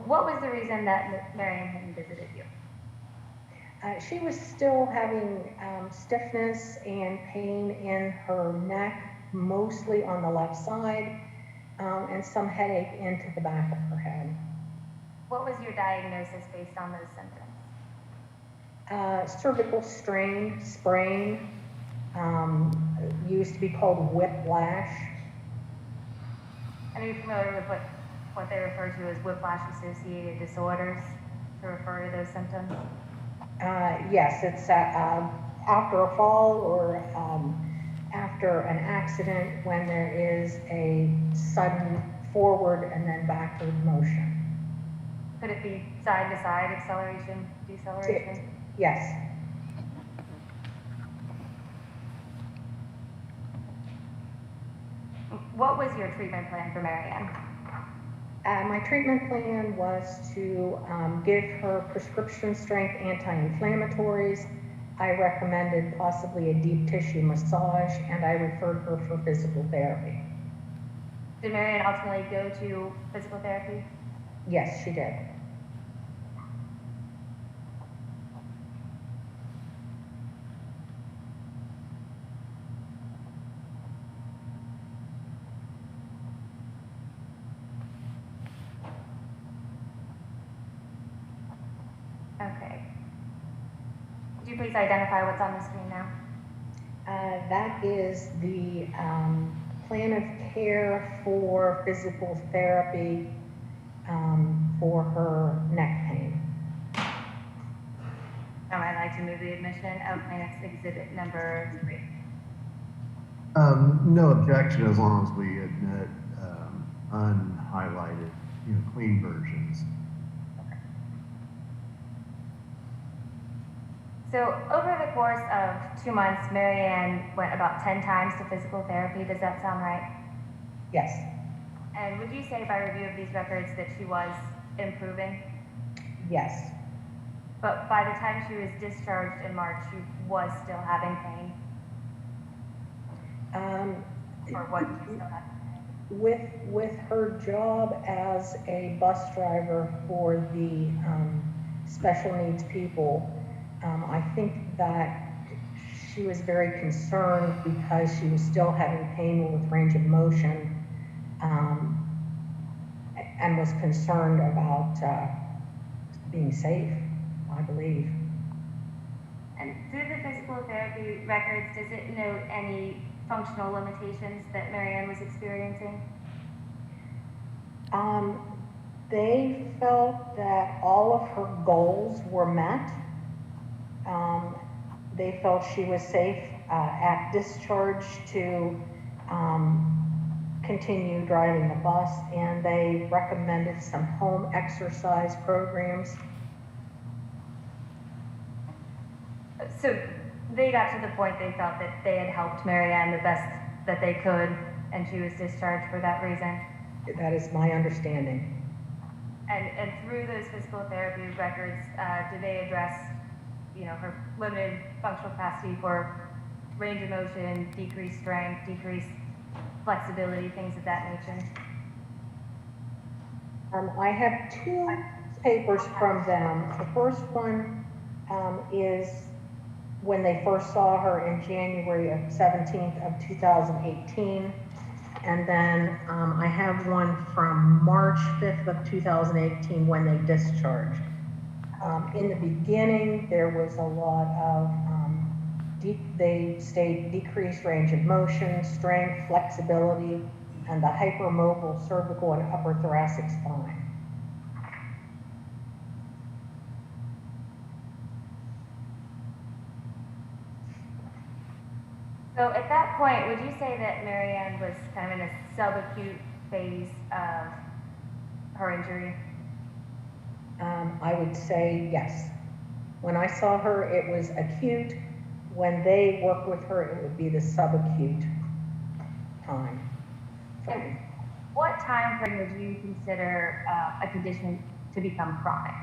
what was the reason that Marianne hadn't visited you? She was still having stiffness and pain in her neck, mostly on the left side, and some headache into the back of her head. What was your diagnosis based on those symptoms? Cervical sprain, used to be called whiplash. And are you familiar with what they refer to as whiplash-associated disorders to refer to those symptoms? Yes, it's after a fall or after an accident when there is a sudden forward and then backward motion. Could it be side-to-side acceleration, deceleration? Yes. What was your treatment plan for Marianne? My treatment plan was to give her prescription strength anti-inflammatories. I recommended possibly a deep tissue massage, and I referred her for physical therapy. Did Marianne ultimately go to physical therapy? Yes, she did. Okay. Could you please identify what's on the screen now? That is the plan of care for physical therapy for her neck pain. Now I'd like to move the admission of plaintiff's exhibit number 3. No objection as long as we admit unhighlighted, clean versions. So over the course of 2 months, Marianne went about 10 times to physical therapy. Does that sound right? Yes. And would you say by review of these records that she was improving? Yes. But by the time she was discharged in March, she was still having pain? Or was she still having pain? With her job as a bus driver for the special needs people, I think that she was very concerned because she was still having pain with range of motion, and was concerned about being safe, I believe. And through the physical therapy records, does it note any functional limitations that Marianne was experiencing? They felt that all of her goals were met. They felt she was safe at discharge to continue driving the bus, and they recommended some home exercise programs. So they got to the point they felt that they had helped Marianne the best that they could, and she was discharged for that reason? That is my understanding. And through those physical therapy records, did they address, her limited functional capacity for range of motion, decreased strength, decreased flexibility, things of that nature? I have 2 papers from them. The first one is when they first saw her in January 17th of 2018. And then I have one from March 5th of 2018 when they discharged. In the beginning, there was a lot of, they state decreased range of motion, strength, flexibility, and the hypermobile cervical and upper thoracic spine. So at that point, would you say that Marianne was kind of in a subacute phase of her injury? I would say yes. When I saw her, it was acute. When they work with her, it would be the subacute time. And what time frame would you consider a condition to become chronic?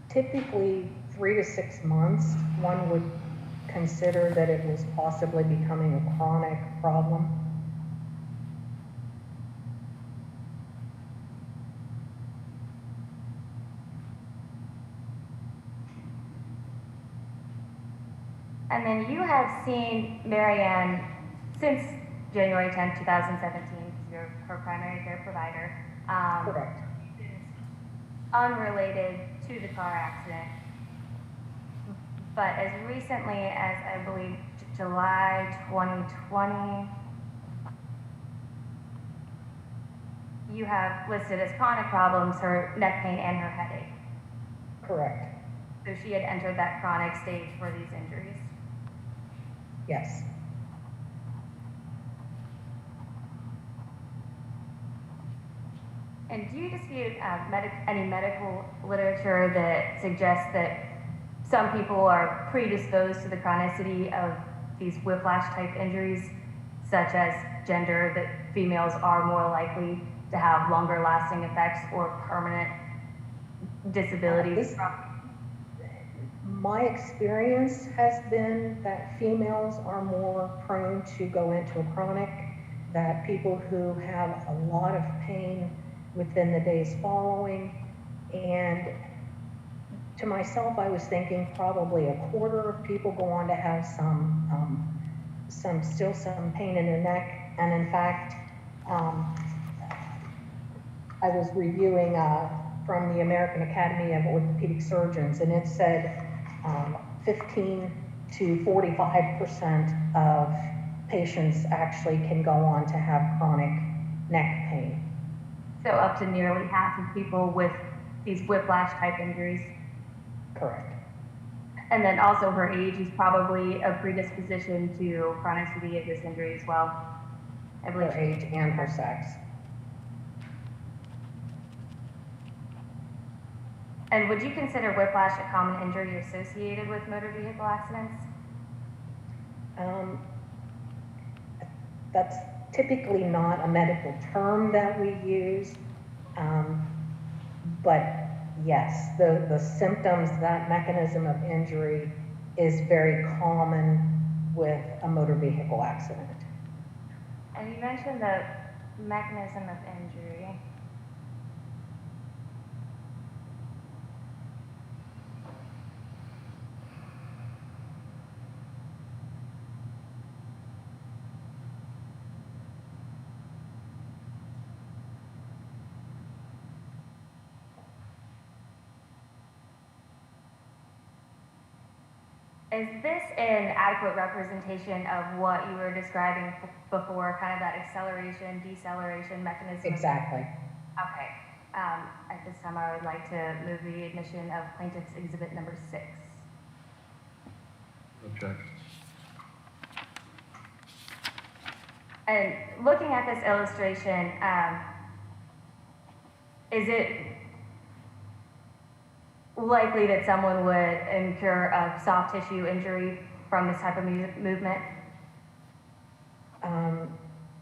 Typically 3 to 6 months, one would consider that it was possibly becoming a chronic problem. And then you have seen Marianne since January 10th, 2017, because you're her primary care provider. Correct. Unrelated to the car accident. But as recently as, I believe, July 2020, you have listed as chronic problems her neck pain and her headache. Correct. So she had entered that chronic stage for these injuries. Yes. And do you dispute any medical literature that suggests that some people are predisposed to the chronicity of these whiplash type injuries, such as gender, that females are more likely to have longer lasting effects or permanent disabilities? My experience has been that females are more prone to go into a chronic, that people who have a lot of pain within the days following, and to myself, I was thinking probably a quarter of people go on to have still some pain in their neck. And in fact, I was reviewing from the American Academy of Orthopedic Surgeons, and it said 15 to 45% of patients actually can go on to have chronic neck pain. So up to nearly half of people with these whiplash type injuries. Correct. And then also her age is probably a predisposition to chronicity of this injury as well. I believe Her age and her sex. And would you consider whiplash a common injury associated with motor vehicle accidents? That's typically not a medical term that we use, but yes, the symptoms, that mechanism of injury is very common with a motor vehicle accident. And you mentioned the mechanism of injury. Is this an adequate representation of what you were describing before, kind of that acceleration, deceleration mechanism? Exactly. Okay. At this time, I would like to move the admission of Plaintiff's Exhibit number 6. Objection. And looking at this illustration, is it likely that someone would incur a soft tissue injury from this type of movement?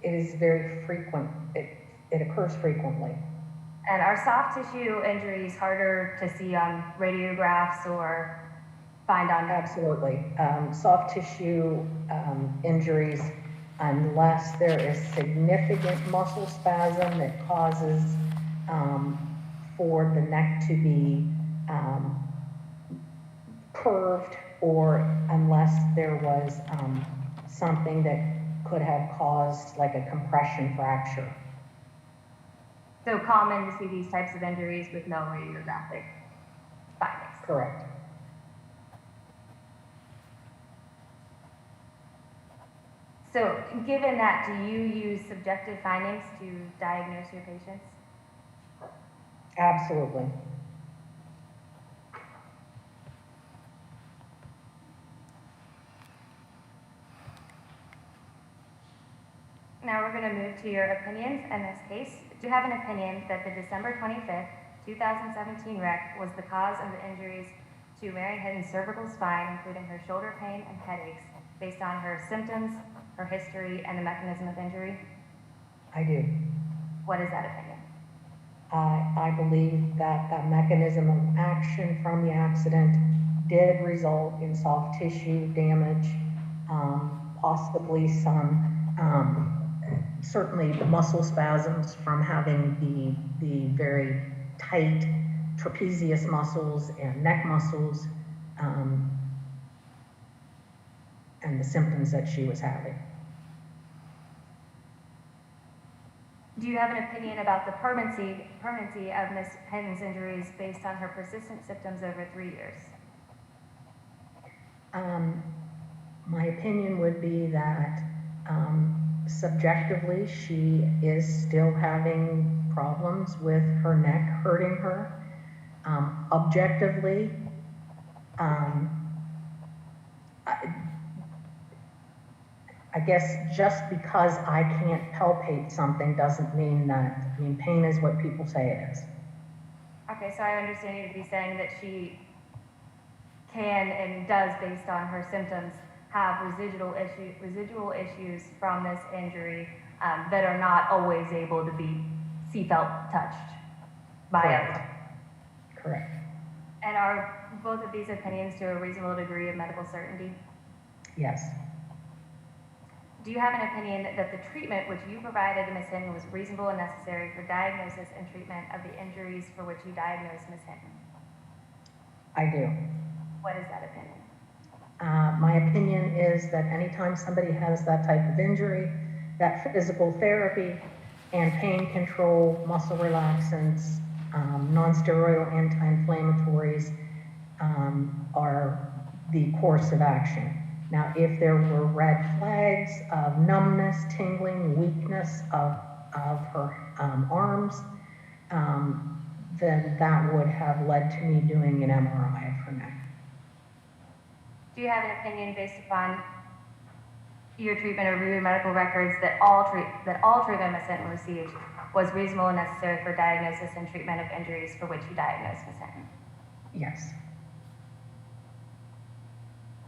It is very frequent. It occurs frequently. And are soft tissue injuries harder to see on radiographs or find on? Absolutely. Soft tissue injuries, unless there is significant muscle spasm that causes for the neck to be curved, or unless there was something that could have caused like a compression fracture. So common to see these types of injuries with no radiographic findings. Correct. So given that, do you use subjective findings to diagnose your patients? Absolutely. Now we're going to move to your opinions in this case. Do you have an opinion that the December 25th, 2017 wreck was the cause of the injuries to Mary Hitton's cervical spine, including her shoulder pain and headaches, based on her symptoms, her history, and the mechanism of injury? I do. What is that opinion? I believe that the mechanism of action from the accident did result in soft tissue damage, possibly some, certainly the muscle spasms from having the very tight trapezius muscles and neck muscles. and the symptoms that she was having. Do you have an opinion about the permanency of Ms. Hinton's injuries based on her persistent symptoms over 3 years? My opinion would be that subjectively she is still having problems with her neck hurting her. Objectively, I guess just because I can't palpate something doesn't mean that, I mean, pain is what people say it is. Okay, so I understand you to be saying that she can and does, based on her symptoms, have residual issues from this injury that are not always able to be felt touched by others. Correct. And are both of these opinions to a reasonable degree of medical certainty? Yes. Do you have an opinion that the treatment which you provided to Ms. Hinton was reasonable and necessary for diagnosis and treatment of the injuries for which you diagnosed Ms. Hinton? I do. What is that opinion? My opinion is that anytime somebody has that type of injury, that physical therapy and pain control, muscle relaxants, non-steroidal anti-inflammatories are the course of action. Now, if there were red flags of numbness, tingling, weakness of her arms, then that would have led to me doing an MRI of her neck. Do you have an opinion based upon your treatment or review medical records that all treatment Ms. Hinton received was reasonable and necessary for diagnosis and treatment of injuries for which you diagnosed Ms. Hinton? Yes.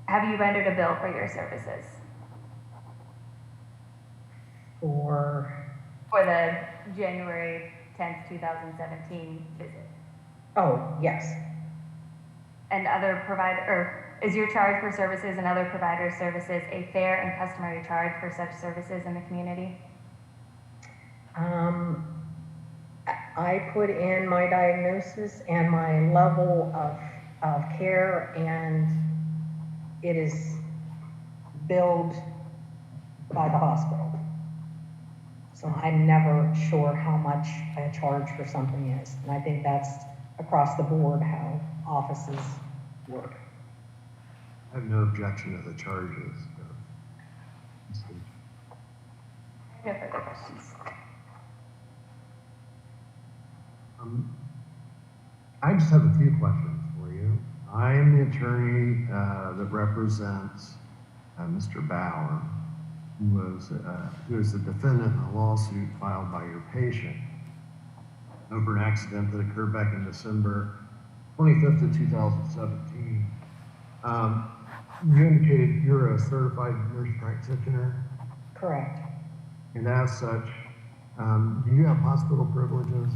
Have you rendered a bill for your services? For the January 10th, 2017 visit? Oh, yes. And is your charge for services and other provider services a fair and customary charge for such services in the community? I put in my diagnosis and my level of care, and it is billed by the hospital. So I'm never sure how much a charge for something is. And I think that's across the board how offices work. I have no objection to the charges. No further questions. I just have a few questions for you. I am the attorney that represents Mr. Bauer, who is the defendant in a lawsuit filed by your patient over an accident that occurred back in December 25th of 2017. You indicated you're a certified nurse practitioner. Correct. And as such, do you have hospital privileges?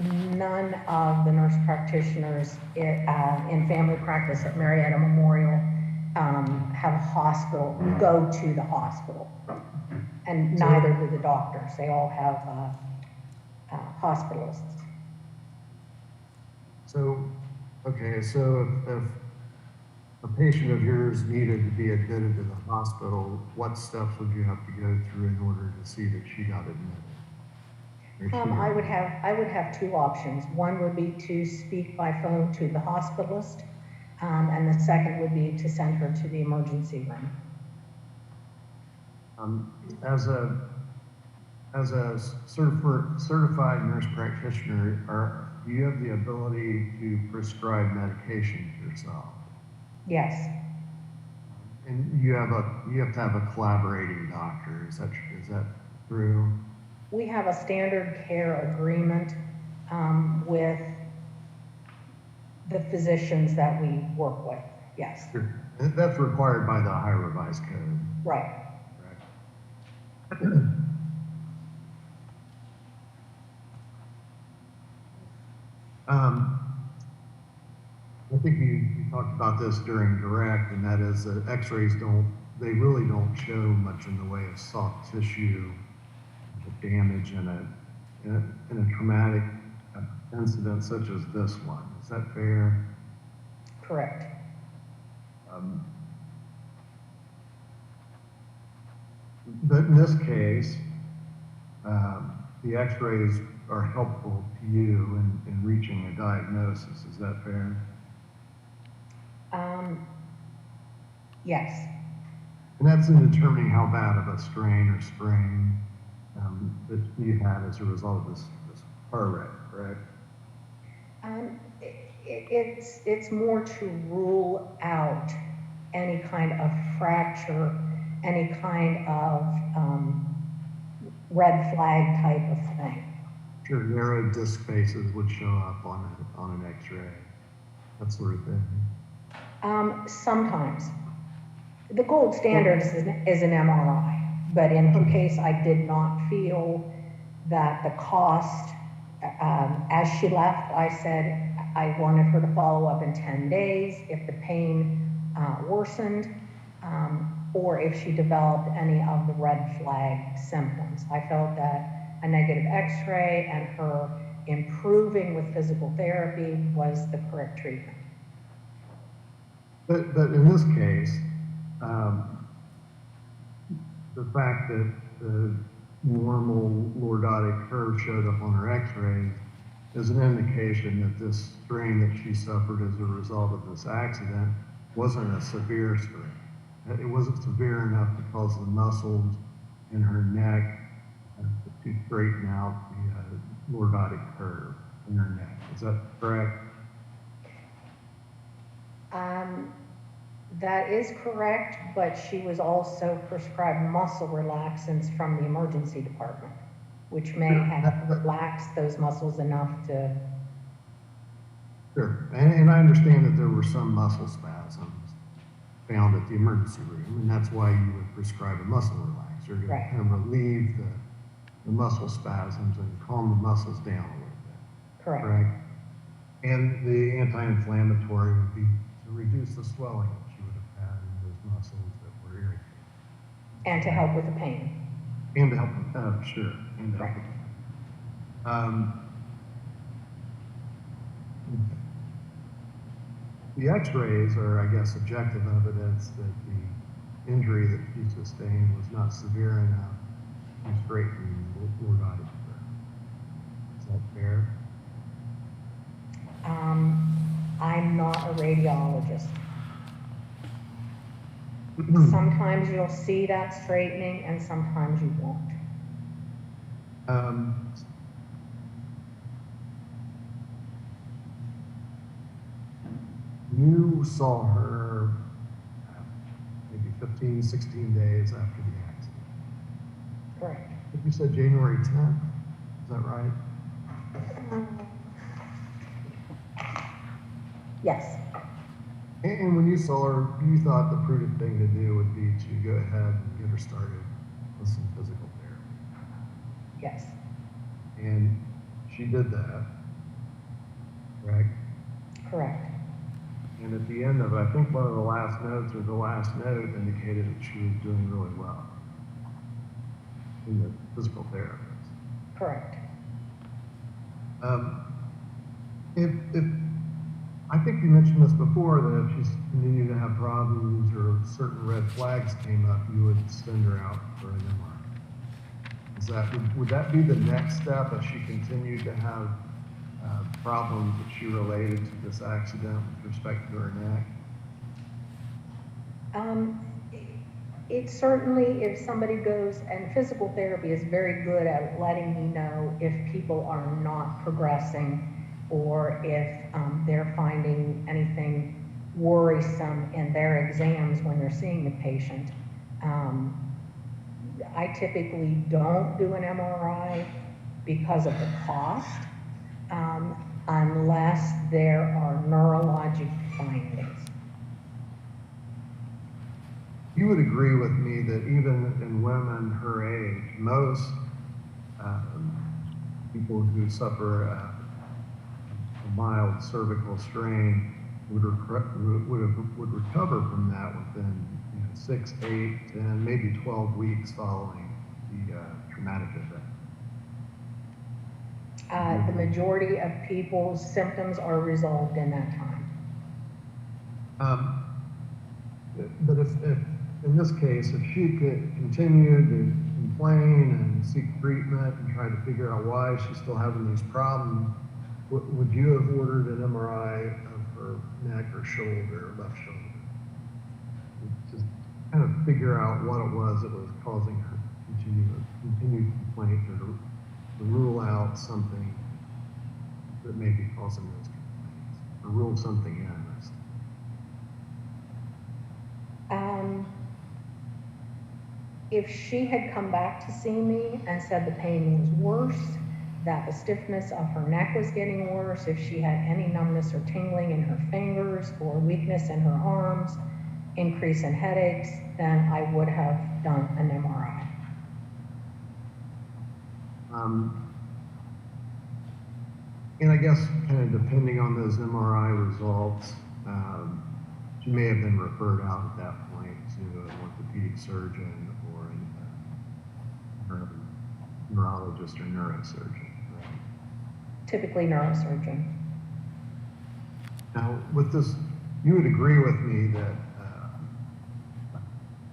None of the nurse practitioners in family practice at Marietta Memorial have a hospital, go to the hospital. And neither do the doctors. They all have hospitalists. So, okay, so if a patient of yours needed to be admitted to the hospital, what steps would you have to go through in order to see that she got admitted? I would have two options. One would be to speak by phone to the hospitalist, and the second would be to send her to the emergency room. As a certified nurse practitioner, do you have the ability to prescribe medication yourself? Yes. And you have to have a collaborating doctor. Is that true? We have a standard care agreement with the physicians that we work with. Yes. Sure. That's required by the Ohio Revised Code. Right. I think you talked about this during direct, and that is that x-rays really don't show much in the way of soft tissue damage in a traumatic incident such as this one. Is that fair? Correct. Um, but in this case, the x-rays are helpful to you in reaching a diagnosis. Is that fair? Yes. And that's in determining how bad of a strain or sprain that you had as a result of this car wreck, correct? It's more to rule out any kind of fracture, any kind of red flag type of thing. Sure, narrow disc spaces would show up on an x-ray, that sort of thing. Sometimes. The gold standard is an MRI, but in her case, I did not feel that the cost, as she left, I said I wanted her to follow up in 10 days if the pain worsened, or if she developed any of the red flag symptoms. I felt that a negative x-ray and her improving with physical therapy was the correct treatment. But in this case, the fact that the normal lordotic curve showed up on her x-rays is an indication that this strain that she suffered as a result of this accident wasn't a severe strain. It wasn't severe enough to cause the muscles in her neck to straighten out the lordotic curve in her neck. Is that correct? That is correct, but she was also prescribed muscle relaxants from the emergency department, which may have relaxed those muscles enough to... Sure, and I understand that there were some muscle spasms found at the emergency room, and that's why you would prescribe a muscle relaxer to Right. kind of relieve the muscle spasms and calm the muscles down a little bit. Correct. Right? And the anti-inflammatory would be to reduce the swelling that she would have had in those muscles that were irritated. And to help with the pain. And to help with, sure, and to help Right. with okay. The x-rays are, I guess, objective evidence that the injury that she sustained was not severe enough to straighten the lordotic curve. Is that fair? I'm not a radiologist. Sometimes you'll see that straightening and sometimes you won't. You saw her maybe 15, 16 days after the accident. Correct. I think you said January 10th. Is that right? Yes. And when you saw her, you thought the prudent thing to do would be to go ahead and get her started with some physical therapy. Yes. And she did that, correct? Correct. And at the end of it, I think one of the last notes or the last note indicated that she was doing really well in the physical therapist. Correct. If I think you mentioned this before, that if she's continued to have problems or certain red flags came up, you would send her out for an MRI. Would that be the next step if she continued to have problems that she related to this accident with respect to her neck? It certainly, if somebody goes, and physical therapy is very good at letting me know if people are not progressing or if they're finding anything worrisome in their exams when they're seeing the patient. I typically don't do an MRI because of the cost, unless there are neurologic findings. You would agree with me that even in women her age, most people who suffer a mild cervical strain would recover from that within 6, 8, 10, maybe 12 weeks following the traumatic event. The majority of people's symptoms are resolved in that time. Um, but if, in this case, if she could continue to complain and seek treatment and try to figure out why she's still having these problems, would you have ordered an MRI of her neck or shoulder, left shoulder? Just kind of figure out what it was that was causing her continued complaint, or to rule out something that may be causing those complaints, or rule something in. If she had come back to see me and said the pain was worse, that the stiffness of her neck was getting worse, if she had any numbness or tingling in her fingers or weakness in her arms, increase in headaches, then I would have done an MRI. And I guess kind of depending on those MRI results, she may have been referred out at that point to an orthopedic surgeon or a neurologist or neurosurgeon. Right? Typically neurosurgeon. Now, with this, you would agree with me that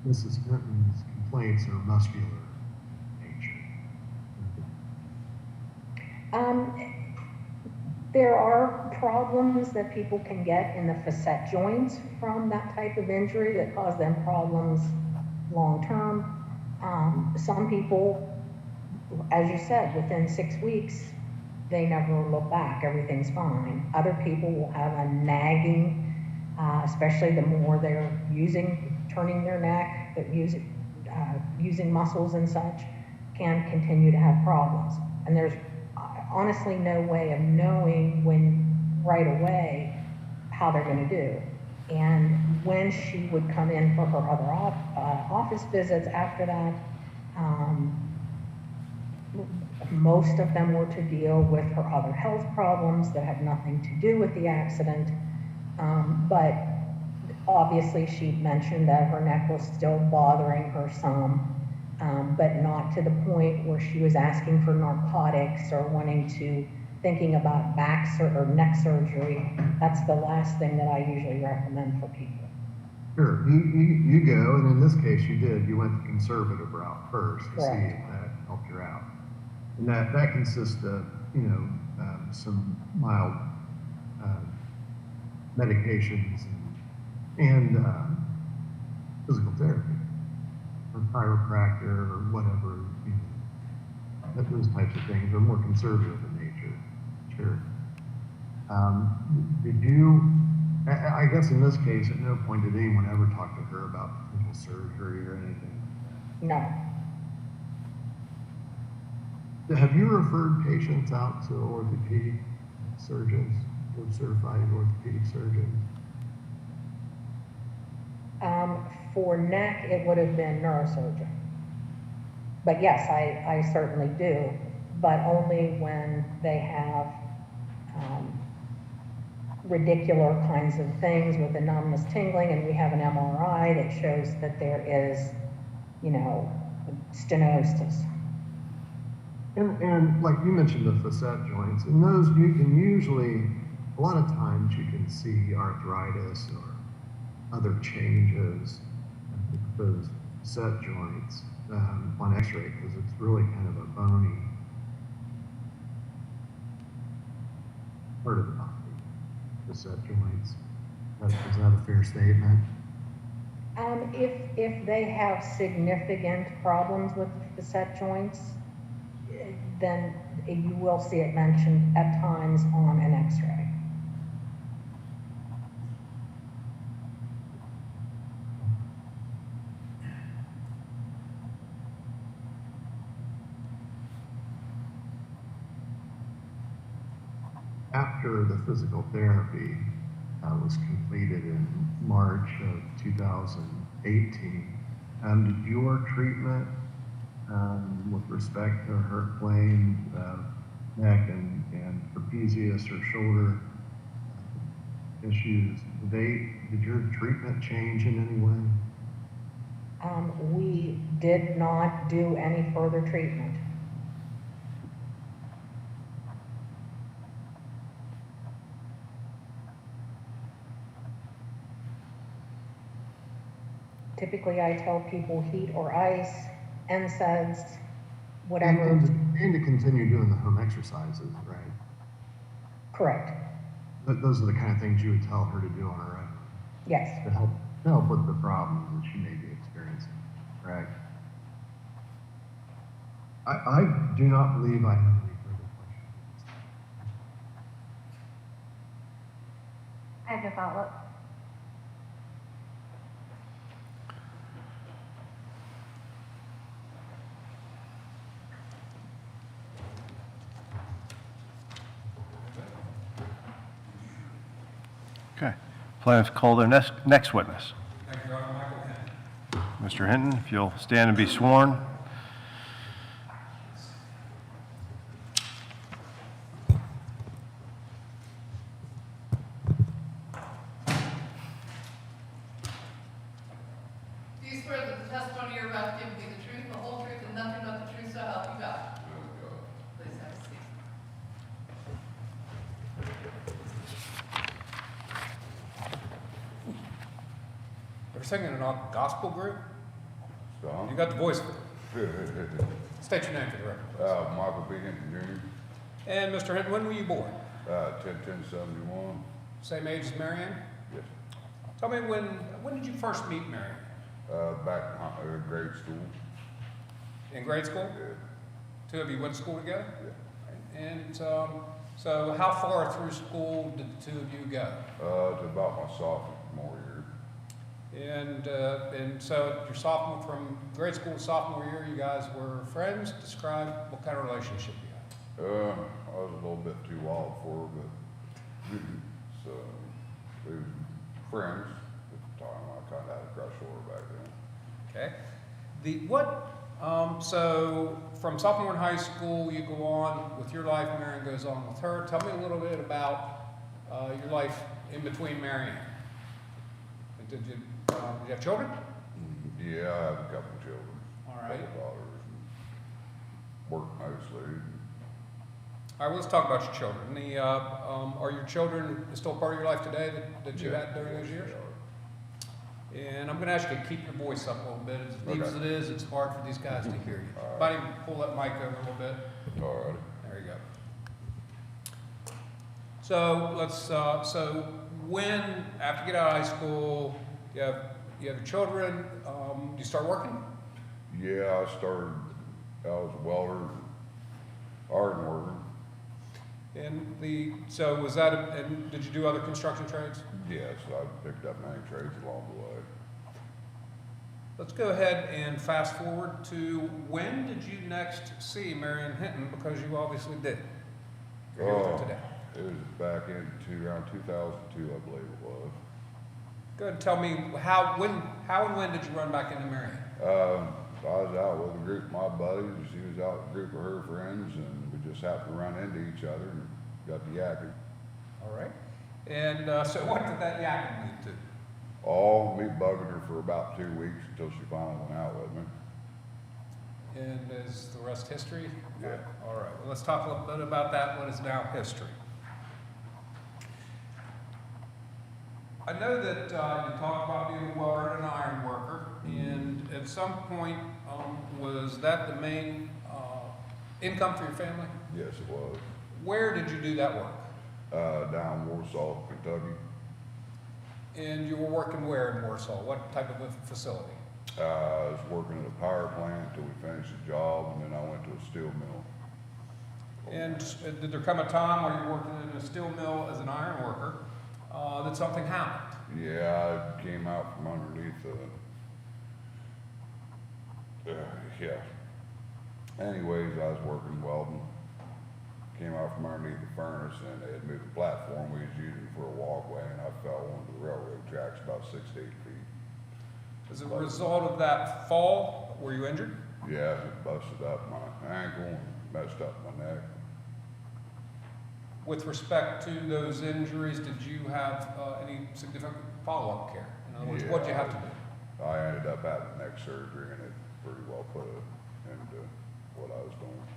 Mrs. Hinton's complaints are muscular in nature. There are problems that people can get in the facet joints from that type of injury that cause them problems long term. Some people, as you said, within 6 weeks, they never look back, everything's fine. Other people will have a nagging, especially the more they're turning their neck, that using muscles and such, can continue to have problems. And there's honestly no way of knowing right away how they're going to do. And when she would come in for her other office visits after that, most of them were to deal with her other health problems that have nothing to do with the accident. But obviously she mentioned that her neck was still bothering her some. But not to the point where she was asking for narcotics or thinking about or neck surgery. That's the last thing that I usually recommend for people. Sure, you go, and in this case you did. You went the conservative route first to Correct. see if that helped her out. And that consists of, some mild medications and physical therapy. Or chiropractor or whatever, those types of things are more conservative in nature. Sure. I guess in this case, at no point did anyone ever talk to her about potential surgery or anything? No. Have you referred patients out to orthopedic surgeons or certified orthopedic surgeons? For neck, it would have been neurosurgeon. But yes, I certainly do, but only when they have ridiculous kinds of things with the numbness, tingling, and we have an MRI that shows that there is, stenosis. And like you mentioned, the facet joints, and those you can usually, a lot of times you can see arthritis or other changes with those facet joints on x-ray, because it's really kind of a bony part of the body, facet joints. Is that a fair statement? If they have significant problems with the facet joints, then you will see it mentioned at times on an x-ray. After the physical therapy was completed in March of 2018, did your treatment with respect to her claimed neck and trapezius or shoulder issues, did your treatment change in any way? We did not do any further treatment. Typically, I tell people heat or ice, NSAIDs, whatever. And to continue doing the home exercises, right? Correct. Those are the kind of things you would tell her to do on her own Yes. to help with the problems that she may be experiencing, right? I do not believe I have any further questions. I have no follow-up. Okay. Plan to call their next witness. Thank you, Your Honor. Michael Henn. Mr. Hinton, if you'll stand and be sworn. Do you swear that the testimony you're about to give will be the truth, the whole truth, and nothing but the truth, so help you God? Please have a seat. You're singing in a gospel group? So, You got the voice for it. State your name for the record, please. Michael B. Hinton Jr., And Mr. Hinton, when were you born? 10/10/71. Same age as Marianne? Yes. Tell me, when did you first meet Marianne? Back in grade school. In grade school? Yeah. Two of you went to school together? Yeah. And so how far through school did the two of you go? To about my sophomore year. And so your sophomore, from grade school to sophomore year, you guys were friends? Describe what kind of relationship you had. I was a little bit too wild for her, but so we were friends at the time. I kind of had a crush on her back then. Okay. So from sophomore in high school, you go on with your life, Marianne goes on with her. Tell me a little bit about your life in between Marianne. Did you have children? Yeah, I have a couple of children. All right. Couple daughters. And work mostly. All right, well, let's talk about your children. Are your children still part of your life today that you had during those years? And I'm going to ask you to keep your voice up a little bit. As deep as it is, it's hard for these guys to hear you. All right. Buddy, pull that mic over a little bit. All right. There you go. So so when, after you get out of high school, you have your children, do you start working? Yeah, I was a welder, iron worker. And so and did you do other construction trades? Yes, I picked up many trades along the way. Let's go ahead and fast forward to when did you next see Marianne Hinton? Because you obviously did. You're here with her today. It was back into around 2002, I believe it was. Go ahead and tell me how and when did you run back into Marianne? I was out with a group of my buddies, and she was out with a group of her friends, and we just happened to run into each other and got to yakking. All right. And so what did that yakking lead to? Me bugging her for about 2 weeks until she finally went out with me. And is the rest history? Yeah. All right. Well, let's talk a little bit about that. What is now history? I know that you talked about being a welder and an iron worker, and at some point, was that the main income for your family? Yes, it was. Where did you do that work? Down in Warsaw, Kentucky. And you were working where in Warsaw? What type of a facility? I was working at a power plant until we finished the job, and then I went to a steel mill. And did there come a time where you were working in a steel mill as an iron worker that something happened? Yeah, I came out from underneath Anyways, I was working welding. Came out from underneath the furnace, and they had moved the platform we was using for a walkway, and I fell onto the railroad tracks about 6 to 8 feet. As a result of that fall, were you injured? Yeah, it busted up my ankle and messed up my neck. With respect to those injuries, did you have any significant follow-up care? In other words, what did you have to do? I ended up having neck surgery, and it pretty well put an end to what I was doing.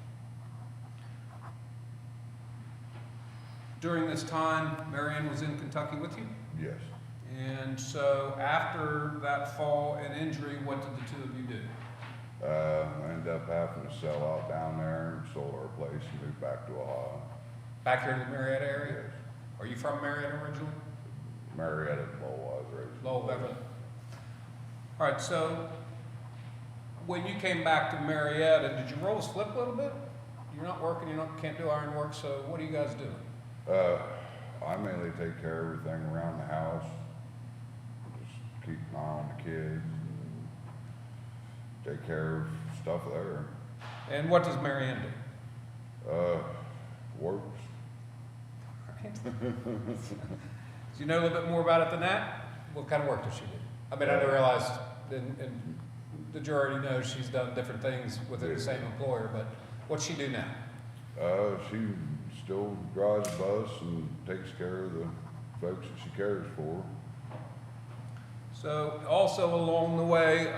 During this time, Marianne was in Kentucky with you, Yes. And so after that fall and injury, what did the two of you do? Ended up having to sell out down there, sold our place and moved back to Ohio. Back here in the Marietta area? Yes. Are you from Marietta originally? Marietta, Lowell, I was raised. in Lowell, Beverly. All right, so when you came back to Marietta, did your roles flip a little bit? You're not working, can't do iron work, so what are you guys doing? I mainly take care of everything around the house. Just keep an eye on the kids. And take care of stuff there. And what does Marianne do? Works. Do you know a little bit more about it than that? What kind of work does she do? I mean, I didn't realize, and the jury already knows she's done different things within the same employer, but what's she do now? She still drives a bus and takes care of the folks that she cares for. So also along the way,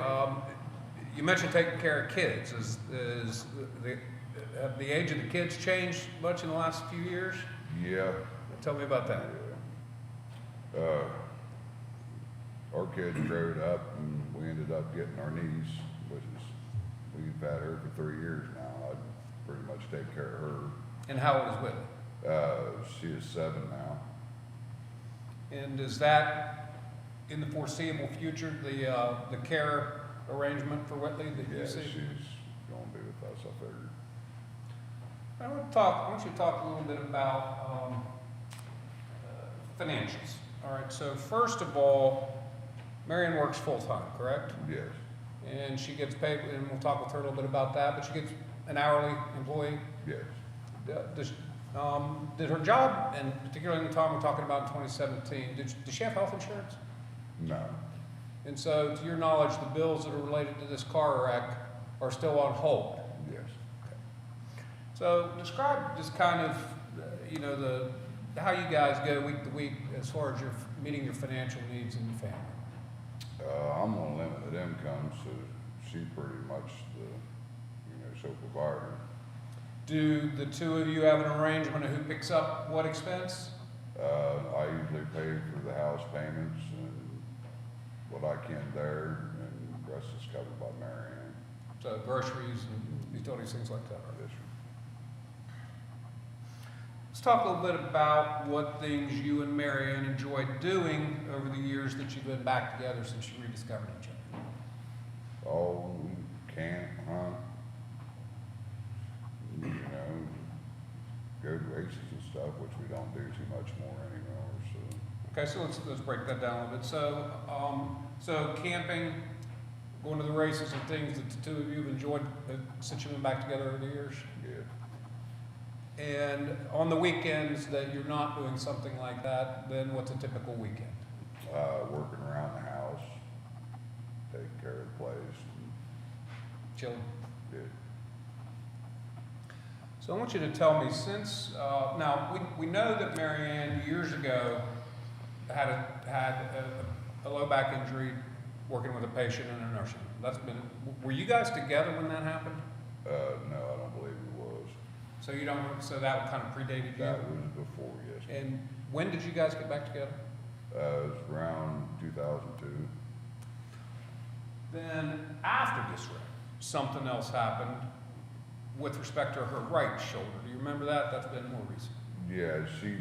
you mentioned taking care of kids. Have the age of the kids changed much in the last few years? Yeah. Tell me about that. Our kids growed up and we ended up getting our niece, which is, we've had her for 3 years now. I pretty much take care of her. And how old is Whitley? She is 7 now. And is that in the foreseeable future, the care arrangement for Whitley that you Yeah, see? she's gonna be with us, I figured. I want you to talk a little bit about financials. All right, so first of all, Marion works full-time, correct? Yes, And she gets paid, and we'll talk with her a little bit about that, but she gets an hourly employee. yes. Did her job, and particularly in the time we're talking about in 2017, did she have health insurance? No, And so, to your knowledge, the bills that are related to this car wreck are still on hold. yes. So describe just kind of, how you guys go week to week as far as meeting your financial needs in your family. I'm on limited income, so she's pretty much the, sole provider. Do the two of you have an arrangement of who picks up what expense? I usually pay for the house payments and what I can there, and the rest is covered by Marianne. So groceries and utilities, things like that. Yes, sir. Let's talk a little bit about what things you and Marianne enjoyed doing over the years that you've been back together since you rediscovered each other. Oh, we camp, hunt, go to races and stuff, which we don't do too much more anymore, so. Okay, so let's break that down a little bit. So camping, going to the races and things that the two of you have enjoyed since you've been back together over the years. Yeah. And on the weekends that you're not doing something like that, then what's a typical weekend? Working around the house, taking care of the place, and, Chilling. yeah. So I want you to tell me, since now we know that Marianne years ago had a low back injury working with a patient in a nursing home. That's been. Were you guys together when that happened? No, I don't believe it was. So you don't. So that kind of predated you. That was before, yes. And when did you guys get back together? It was around 2002. Then after this wreck, something else happened with respect to her right shoulder. Do you remember that? That's been more recent. Yeah, she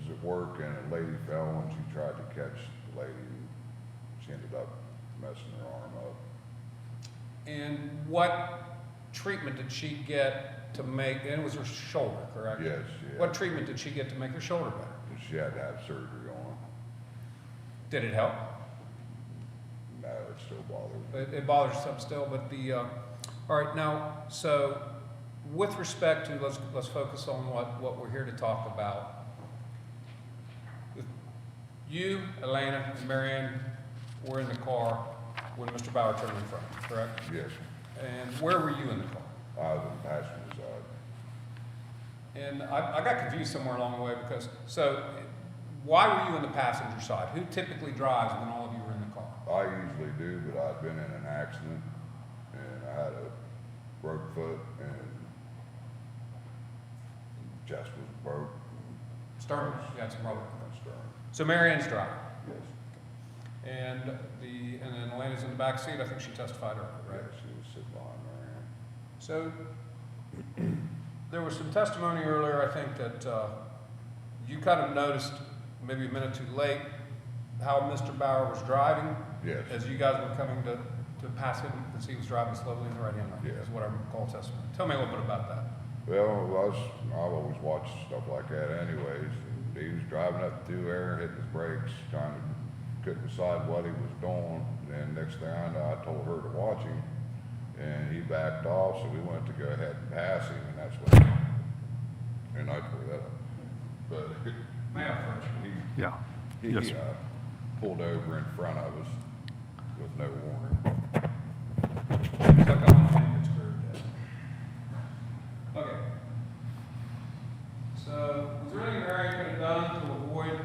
was at work and a lady fell and she tried to catch the lady and she ended up messing her arm up. And what treatment did she get to make, and it was her shoulder, correct? Yes, yeah. What treatment did she get to make her shoulder better? She had to have surgery on Did it help? it. No, it still bothers me. It bothers you some still, but all right, now, so with respect to, let's focus on what we're here to talk about. You, Elena, and Marianne were in the car when Mr. Bauer turned in front of you, correct? Yes, And where were you in the car? I was on the passenger side. And I got confused somewhere along the way because, so why were you in the passenger side? Who typically drives when all of you were in the car? I usually do, but I'd been in an accident and I had a broke foot and chest was broke. Stern, you had some problem. And stern, So Marianne's driving. yes. And then Elena's in the back seat, I think she testified earlier, Yeah, right? she was sitting behind Marianne. So, there was some testimony earlier, I think, that you kind of noticed, maybe a minute too late, how Mr. Bauer was driving. Yes. As you guys were coming to pass him, because he was driving slowly in the right-hand lane, Yeah. is what I recall testimony. Tell me a little bit about that. Well, I've always watched stuff like that anyways. He was driving up through there, hitting his brakes, couldn't decide what he was doing. And next thing I know, I told her to watch him, and he backed off, so we went to go ahead and pass him, and that's when, and I tore that up. But Yeah. he Yes, sir. pulled over in front of us with no warning. It's like I'm saying it's screwed dead. Okay. So, was there anything Mary could have done to avoid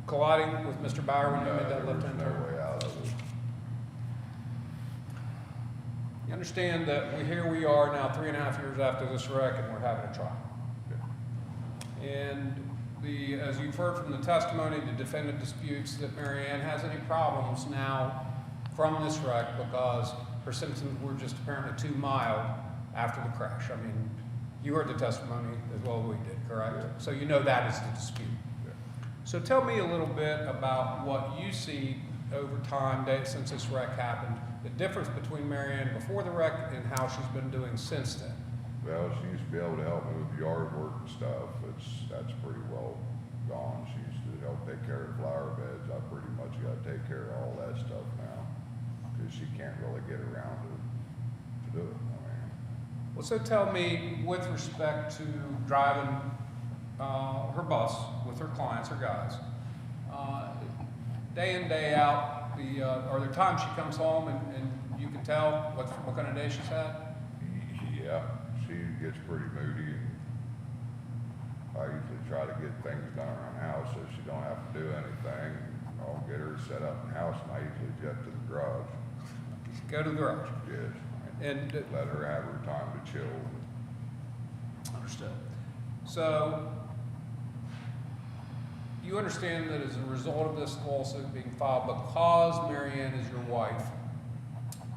colliding with Mr. Bauer when you made that There was left-hand no turn? way out of it. You understand that here we are now 3.5 years after this wreck and we're having a trial. And as you've heard from the testimony, the defendant disputes that Mary Ann has any problems now from this wreck because her symptoms were just apparently too mild after the crash. I mean, you heard the testimony as well as we did, correct? Yeah. So you know that is the dispute. Yeah. So tell me a little bit about what you see over time since this wreck happened, the difference between Mary Ann before the wreck and how she's been doing since then. Well, she used to be able to help me with yard work and stuff. That's pretty well gone. She used to help take care of the flower beds. I pretty much got to take care of all that stuff now because she can't really get around to do it. I mean, Well, so tell me, with respect to driving her bus with her clients, her guys, day in, day out, are there times she comes home and you can tell what kind of day she's had? yeah, she gets pretty moody. And I usually try to get things done around the house so she don't have to do anything. I'll get her set up in the house and I usually jet to the garage. Go to the garage. Yes. And Let her have her time to chill. understood. So, you understand that as a result of this lawsuit being filed, because Mary Ann is your wife,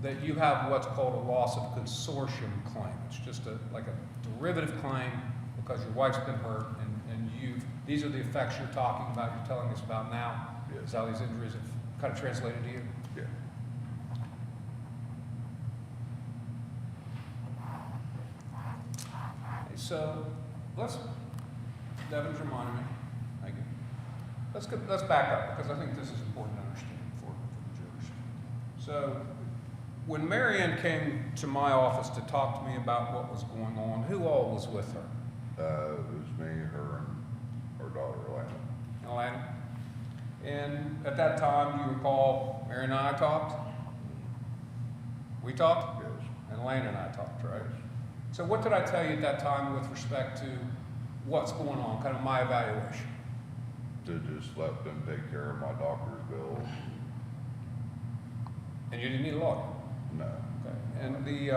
that you have what's called a loss of consortium claim. It's just like a derivative claim because your wife's been hurt and these are the effects you're talking about, you're telling us about now. Yes. Is how these injuries have kind of translated to you? Yeah. So, Devin's reminding me, thank you. Let's back up, because I think this is important to understand for the jurors. So, when Mary Ann came to my office to talk to me about what was going on, who all was with her? It was me, her, and her daughter, Elena. Elena? And at that time, you recall, Mary and I talked? We talked? Yes. And Elena and I talked, right? So what did I tell you at that time with respect to what's going on, kind of my evaluation? To just let them take care of my doctor's bills. And you didn't need a lawyer? No. Okay.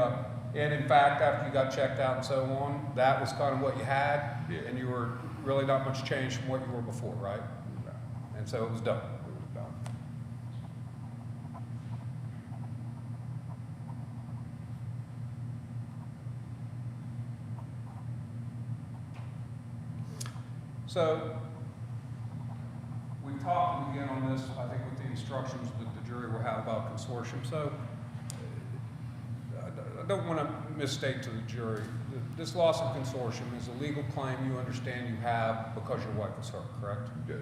And in fact, after you got checked out and so on, that was kind of what you had? Yeah. And you were really not much changed from what you were before, right? No. And so it was done? It was done. So, we talked again on this, I think with the instructions that the jury will have about consortium. So, I don't want to misstate to the jury. This loss of consortium is a legal claim you understand you have because your wife was hurt, correct? Yes.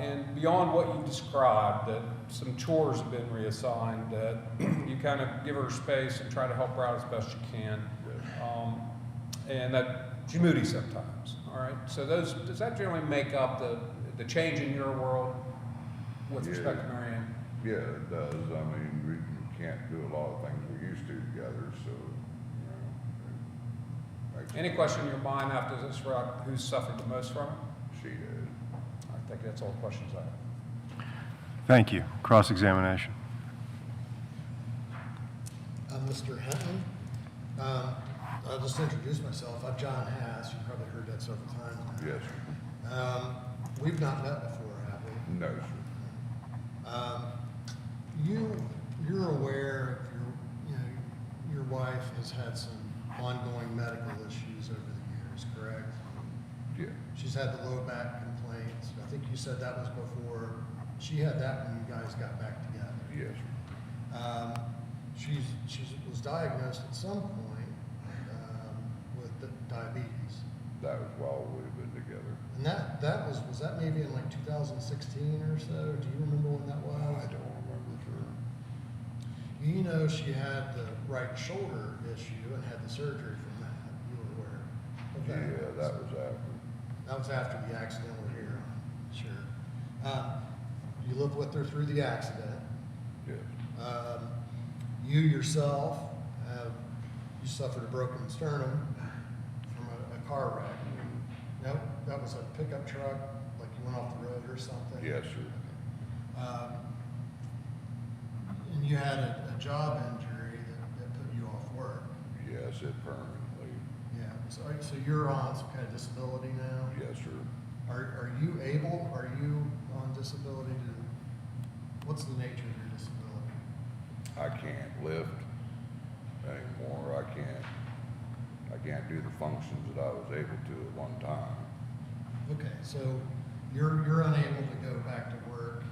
And beyond what you described, that some chores have been reassigned, that you kind of give her space and try to help her out as best you can, and that she's moody sometimes, all right? So does that generally make up the change in your world with respect to Mary Ann? Yeah, it does. I mean, we can't do a lot of things we used to together, so, it makes Any question in your mind after this wreck, who suffered the most from it? she did. I think that's all the questions I have. Thank you. Cross-examination. Mr. Henton. I'll just introduce myself. I'm John Hass. You've probably heard that several times now. Yes. We've not met before, No, sir. You're aware of your wife has had some ongoing medical issues over the years, correct? Yeah, She's had the low back complaints. I think you said that was before. She had that when you guys got back together. yes, sir. She was diagnosed at some point with diabetes. That was while we've been together. And that was that maybe in like 2016 or so? Do you remember when that was? I don't remember, sir. You know, she had the right shoulder issue and had the surgery from that. You were aware of that? Yeah, that was after. That was after the accident we're here on. Sure. You lived with her through the accident. Yes, You yourself you suffered a broken sternum from a car wreck. That was a pickup truck, like you went off the road or something? yes, sir. And you had a job injury that put you off work. Yes, it permanently. Yeah. So you're on some kind of disability now? Yes, sir. Are you on disability what's the nature of your disability? I can't lift anymore. I can't do the functions that I was able to at one time. Okay, so you're unable to go back to work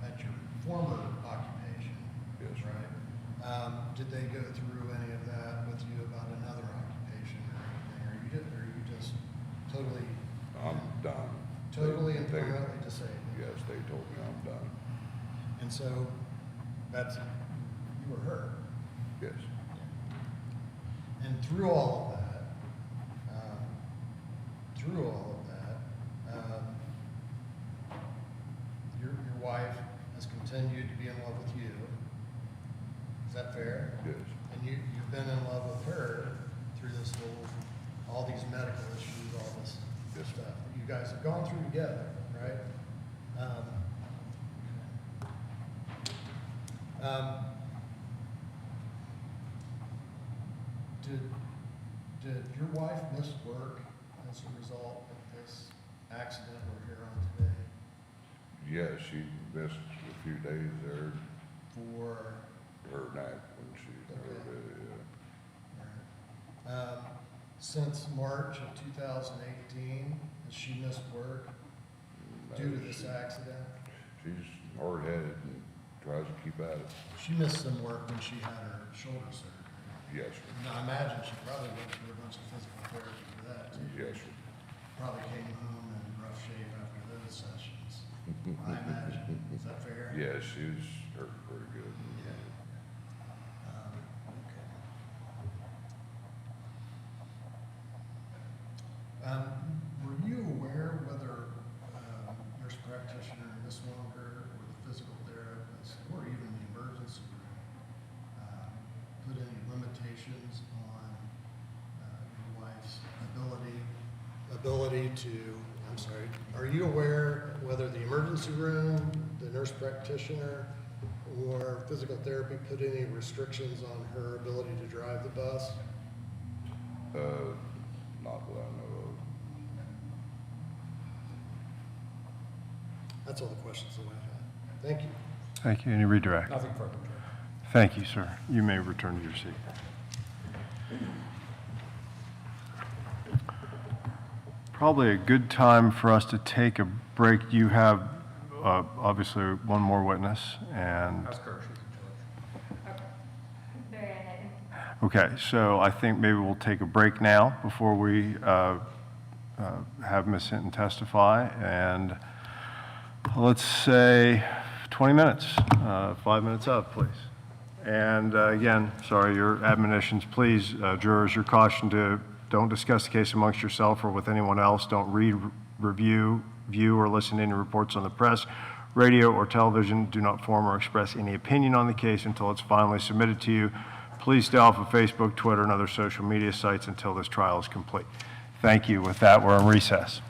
at your former occupation. Yes, sir. Right? Did they go through any of that with you about another occupation or anything? Or you just totally I'm done. totally and They- permanently disabled? Yes, they told me I'm done. And so you were hurt. Yes, And through all of that, your wife has continued to be in love with you. Is that fair? yes, And you've been in love with her through this all these medical issues, all this Yes. stuff that you guys have gone through together, right? Did your wife miss work as a result of this accident we're here on today? yes, she missed a few days there, For, her neck when she hurt Okay. it. since March of 2018, has she missed work due to this accident? She's hard-headed and tries to keep at it. She missed some work when she had her shoulder surgery. Yes, sir. Now, I imagine she probably went through a bunch of physical therapy for that, too. Yes, sir. Probably came home in rough shape after those sessions, I imagine. Is that fair? Yes, she was hurt pretty good. Okay. Were you aware whether nurse practitioner Miss Longer or the physical therapist or even the emergency room put any limitations on your wife's ability to, I'm sorry, are you aware whether the emergency room, the nurse practitioner, or physical therapy put any restrictions on her ability to drive the bus? Not that I know of. That's all the questions that I had. Thank you. Thank you. Any redirect? Nothing further, Judge. Thank you, sir. You may return to your seat. Probably a good time for us to take a break. You have obviously one more witness, and That's courtesy, Judge. Very unhappy. okay, so I think maybe we'll take a break now before we have Ms. Hinton testify, and let's say 20 minutes, 5 minutes up, please. And again, sorry, your admonitions, please, jurors, you're cautioned to don't discuss the case amongst yourself or with anyone else. Don't read, review, view, or listen to any reports on the press, radio, or television. Do not form or express any opinion on the case until it's finally submitted to you. Please stay off of Facebook, Twitter, and other social media sites until this trial is complete. Thank you. With that, we're in recess.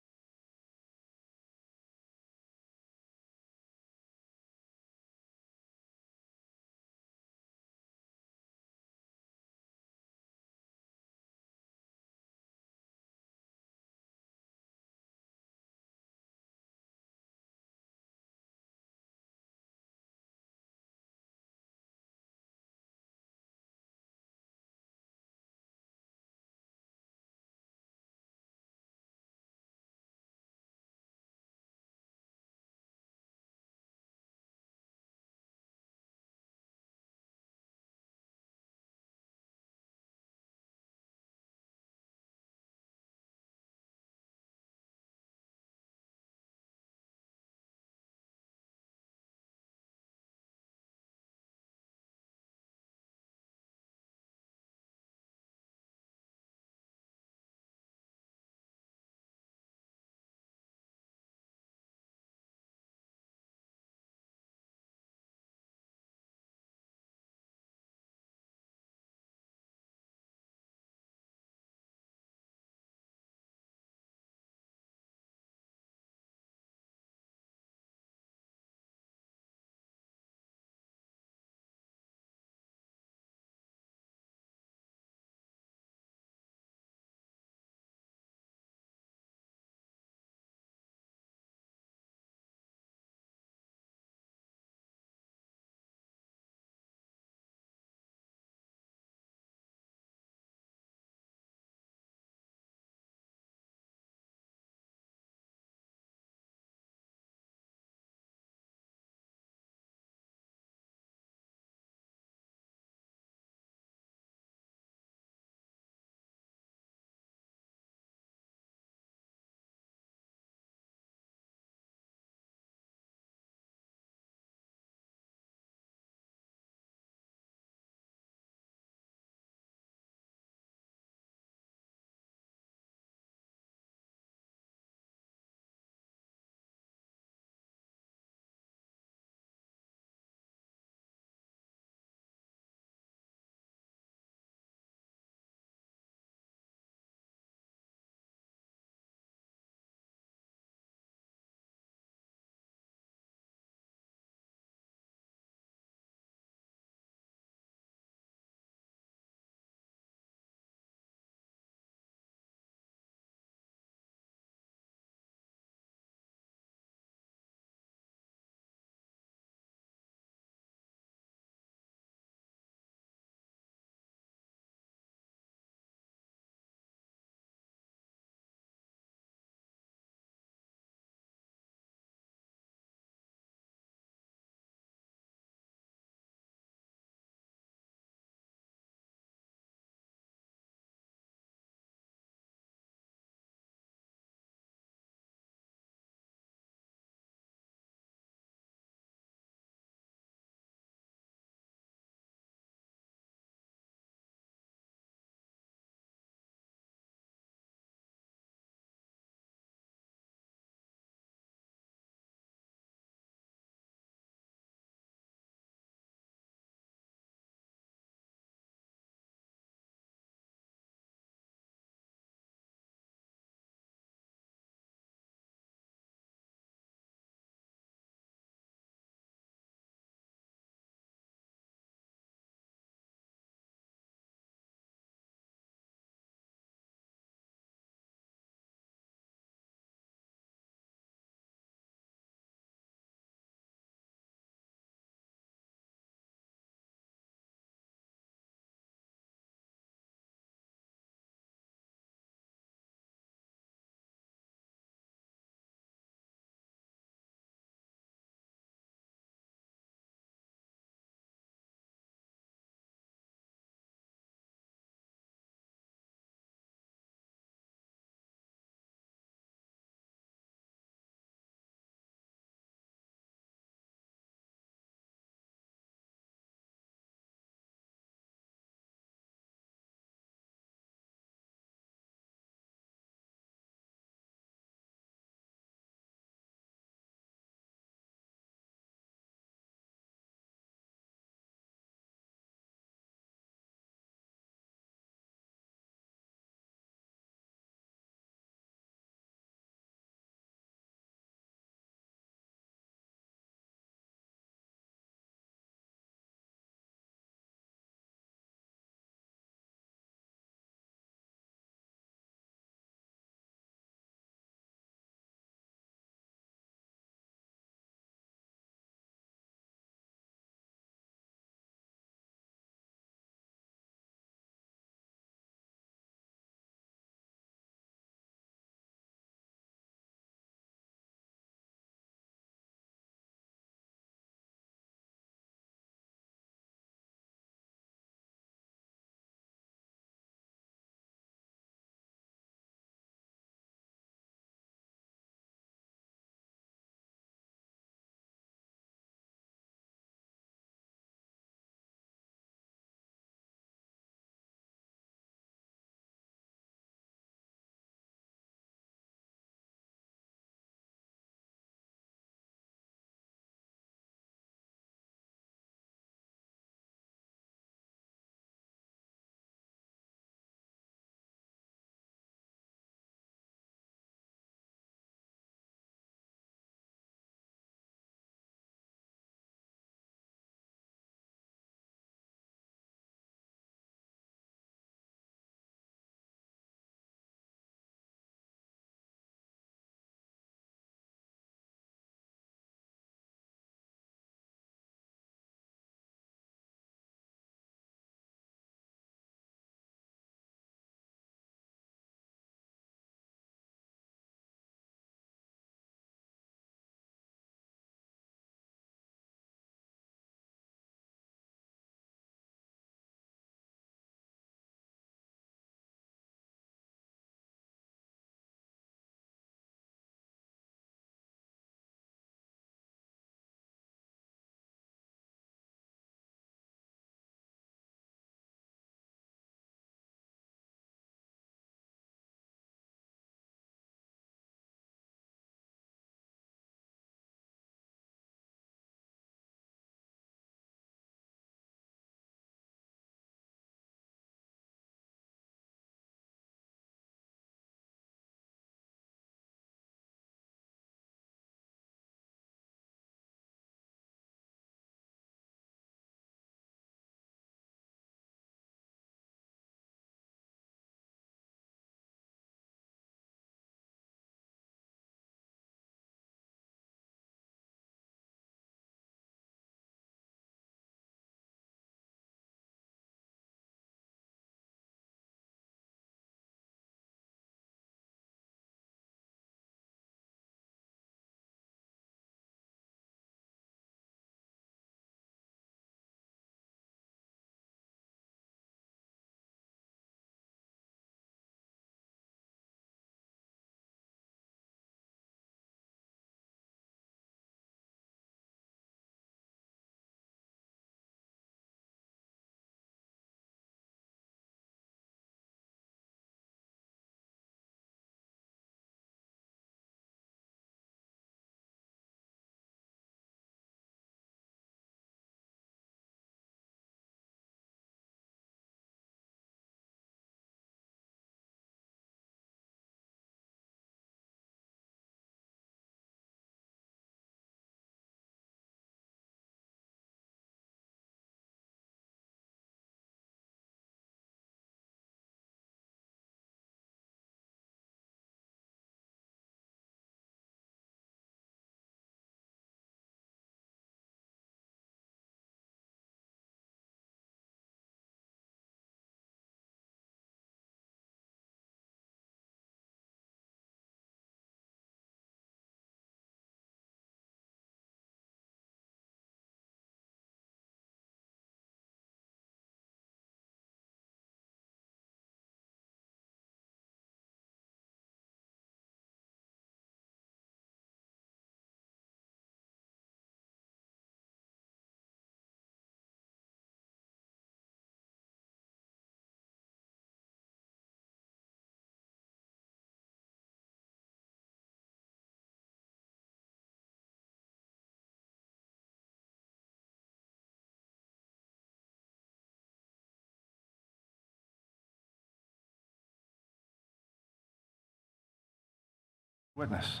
Witness.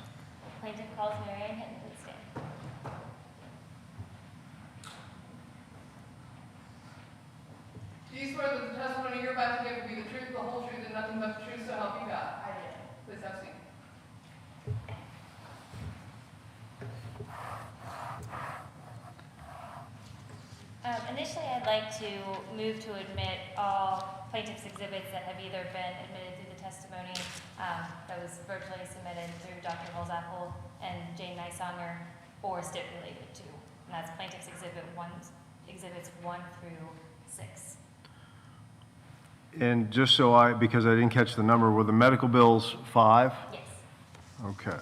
Plaintiff calls Mary Ann Hinton to the stand. Do you swear that the testimony you're about to give will be the truth, the whole truth, and nothing but the truth, so help you God? I do. Please have a seat. Initially, I'd like to move to admit all plaintiff's exhibits that have either been admitted through the testimony that was virtually submitted through Dr. Holzapfel and Jane Nysonger, or stipulated to. And that's plaintiff's exhibits 1 through 6. And just so because I didn't catch the number, were the medical bills 5? Yes. Okay.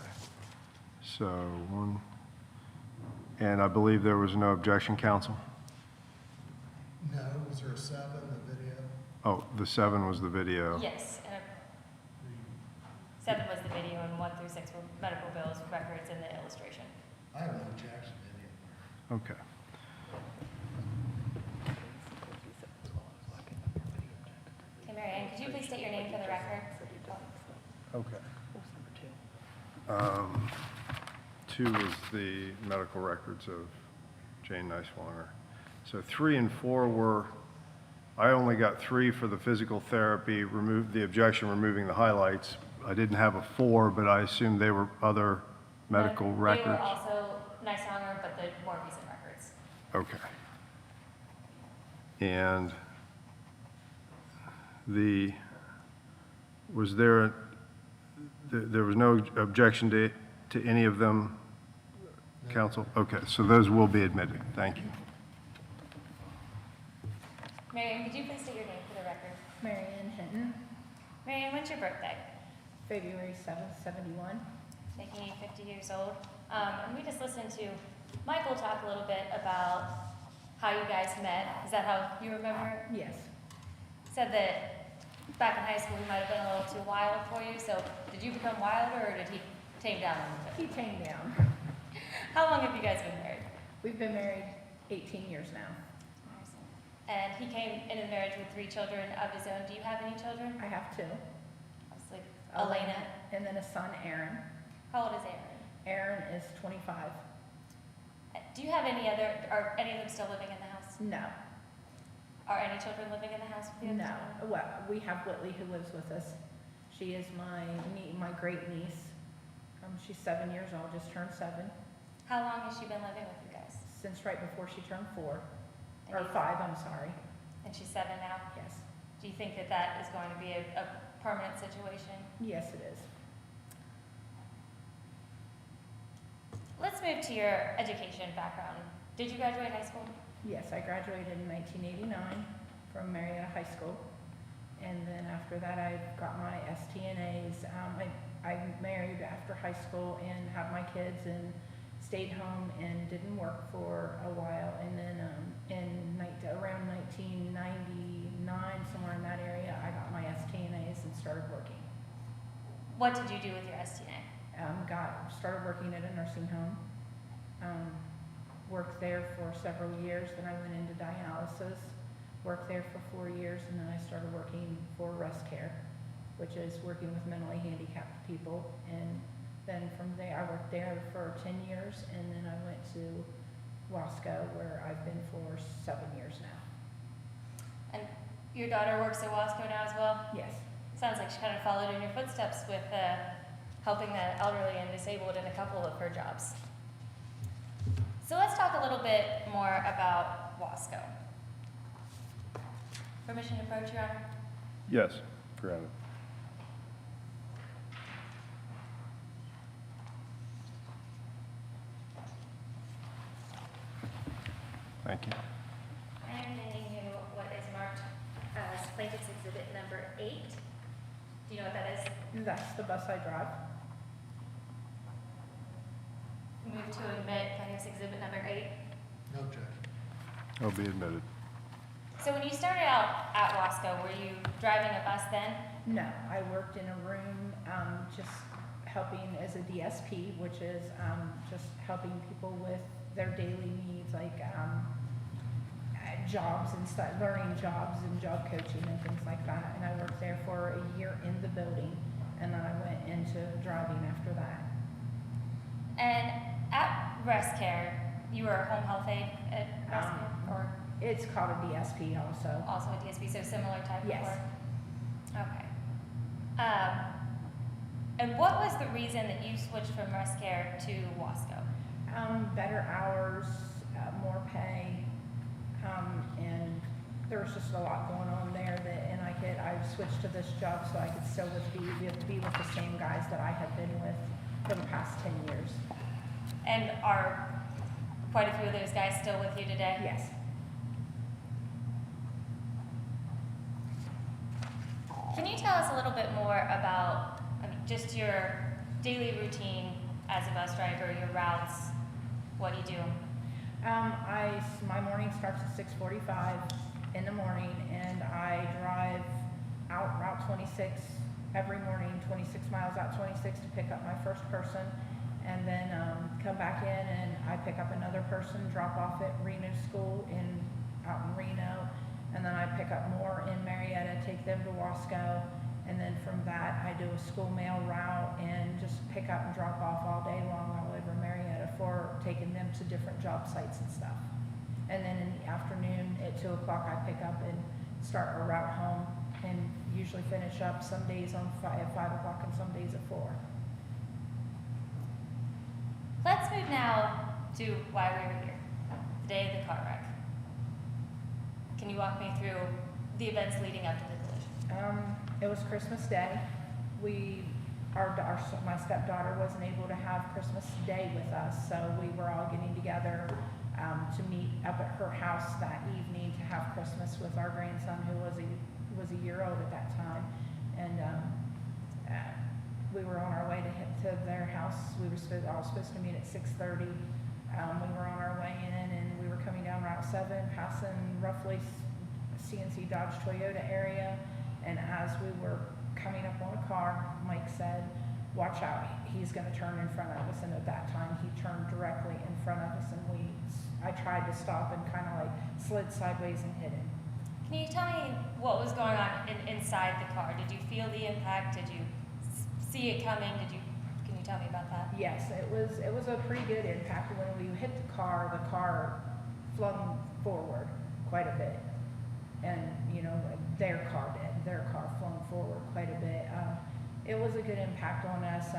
So 1, and I believe there was no objection, counsel? No, was there a 7, the video? Oh, the 7 was the video. Yes. And 7 was the video, and 1 through 6 were medical bills, records, and the illustration. I have no objection to any of them. Okay. Okay, Mary Ann, could you please state your name for the record? Okay. 2 is the medical records of Jane Nysonger. So 3 and 4 I only got 3 for the physical therapy, removed the objection, removing the highlights. I didn't have a 4, but I assumed they were other medical records. They were also Nysonger, but the more recent records. Okay. And there was no objection to any of them, counsel? Okay, so those will be admitted. Thank you. Mary Ann, could you please state your name for the record? Mary Ann Hinton, Mary Ann, when's your birthday? February 7th, 71. Making you 50 years old. And we just listened to Michael talk a little bit about how you guys met. Is that how you remember it? Yes. Said that back in high school he might have been a little too wild for you. So did you become wilder, or did he tame down a little bit? He came down. How long have you guys been married? We've been married 18 years now. And he came into marriage with 3 children of his own. Do you have any children? I have 2. Obviously, Elena. And then a son, Aaron. How old is Aaron? Aaron is 25. Do you have are any of them still living in the house? No, Are any children living in the house with you? no. Well, we have Whitley who lives with us. She is my great niece. She's 7 years old, just turned 7, How long has she been living with you guys? since right before she turned 4. And Or you- 5, I'm sorry. And she's 7 now? Yes. Do you think that that is going to be a permanent situation? Yes, it is. Let's move to your education background. Did you graduate high school? Yes, I graduated in 1989 from Marietta High School. And then after that, I got my STNAs. I married after high school and had my kids and stayed home and didn't work for a while. And then around 1999, somewhere in that area, I got my STNAs and started working. What did you do with your STNA? Started working at a nursing home. Worked there for several years. Then I went into dialysis. Worked there for 4 years, and then I started working for Rest Care, which is working with mentally handicapped people. And then from there, I worked there for 10 years, and then I went to Wasco, where I've been for 7 years now. And your daughter works at Wasco now as well? Yes. Sounds like she kind of followed in your footsteps with helping the elderly and disabled in a couple of her jobs. So let's talk a little bit more about Wasco. Permission to approach, Your Honor? Yes, granted. Thank you. I am handing you what is marked as plaintiff's exhibit number 8. Do you know what that is? That's the bus I drive. Move to admit plaintiff's exhibit number 8. No objection. It'll be admitted. So when you started out at Wasco, were you driving a bus then? No, I worked in a room, just helping as a DSP, which is just helping people with their daily needs, like jobs and stuff, learning jobs and job coaching and things like that. And I worked there for a year in the building, and then I went into driving after that. Rest care, you were home health aide at Rest Care, or It's called a DSP also. also a DSP, so similar type of Yes. work? Okay. And what was the reason that you switched from Rest Care to Wasco? Better hours, more pay, and there was just a lot going on there I switched to this job so I could still be with the same guys that I had been with for the past 10 years. And are quite a few of those guys still with you today? Yes. Can you tell us a little bit more about, just your daily routine as a bus driver, your routes, what you do? My morning starts at 6:45 in the morning, and I drive out Route 26 every morning, 26 miles out 26 to pick up my first person, and then come back in and I pick up another person, drop off at Reno School out in Reno, and then I pick up more in Marietta, take them to Wasco, and then from that I do a school mail route and just pick up and drop off all day long all over Marietta for taking them to different job sites and stuff. And then in the afternoon at 2 o'clock I pick up and start a route home and usually finish up some days at 5 o'clock and some days at 4. Let's move now to why we were here, the day of the car wreck. Can you walk me through the events leading up to the collision? It was Christmas Day. My stepdaughter wasn't able to have Christmas Day with us, so we were all getting together to meet up at her house that evening to have Christmas with our grandson, who was a year old at that time. And we were on our way to their house. We were all supposed to meet at 6:30. We were on our way in, and we were coming down Route 7, passing roughly CNC Dodge Toyota area. And as we were coming up on a car, Mike said, "Watch out, he's going to turn in front of us." And at that time, he turned directly in front of us, and I tried to stop and kind of like slid sideways and hit him. Can you tell me what was going on inside the car? Did you feel the impact? Did you see it coming? Can you tell me about that? Yes, it was a pretty good impact. When we hit the car flung forward quite a bit. And, their car did. Their car flung forward quite a bit. It was a good impact on us.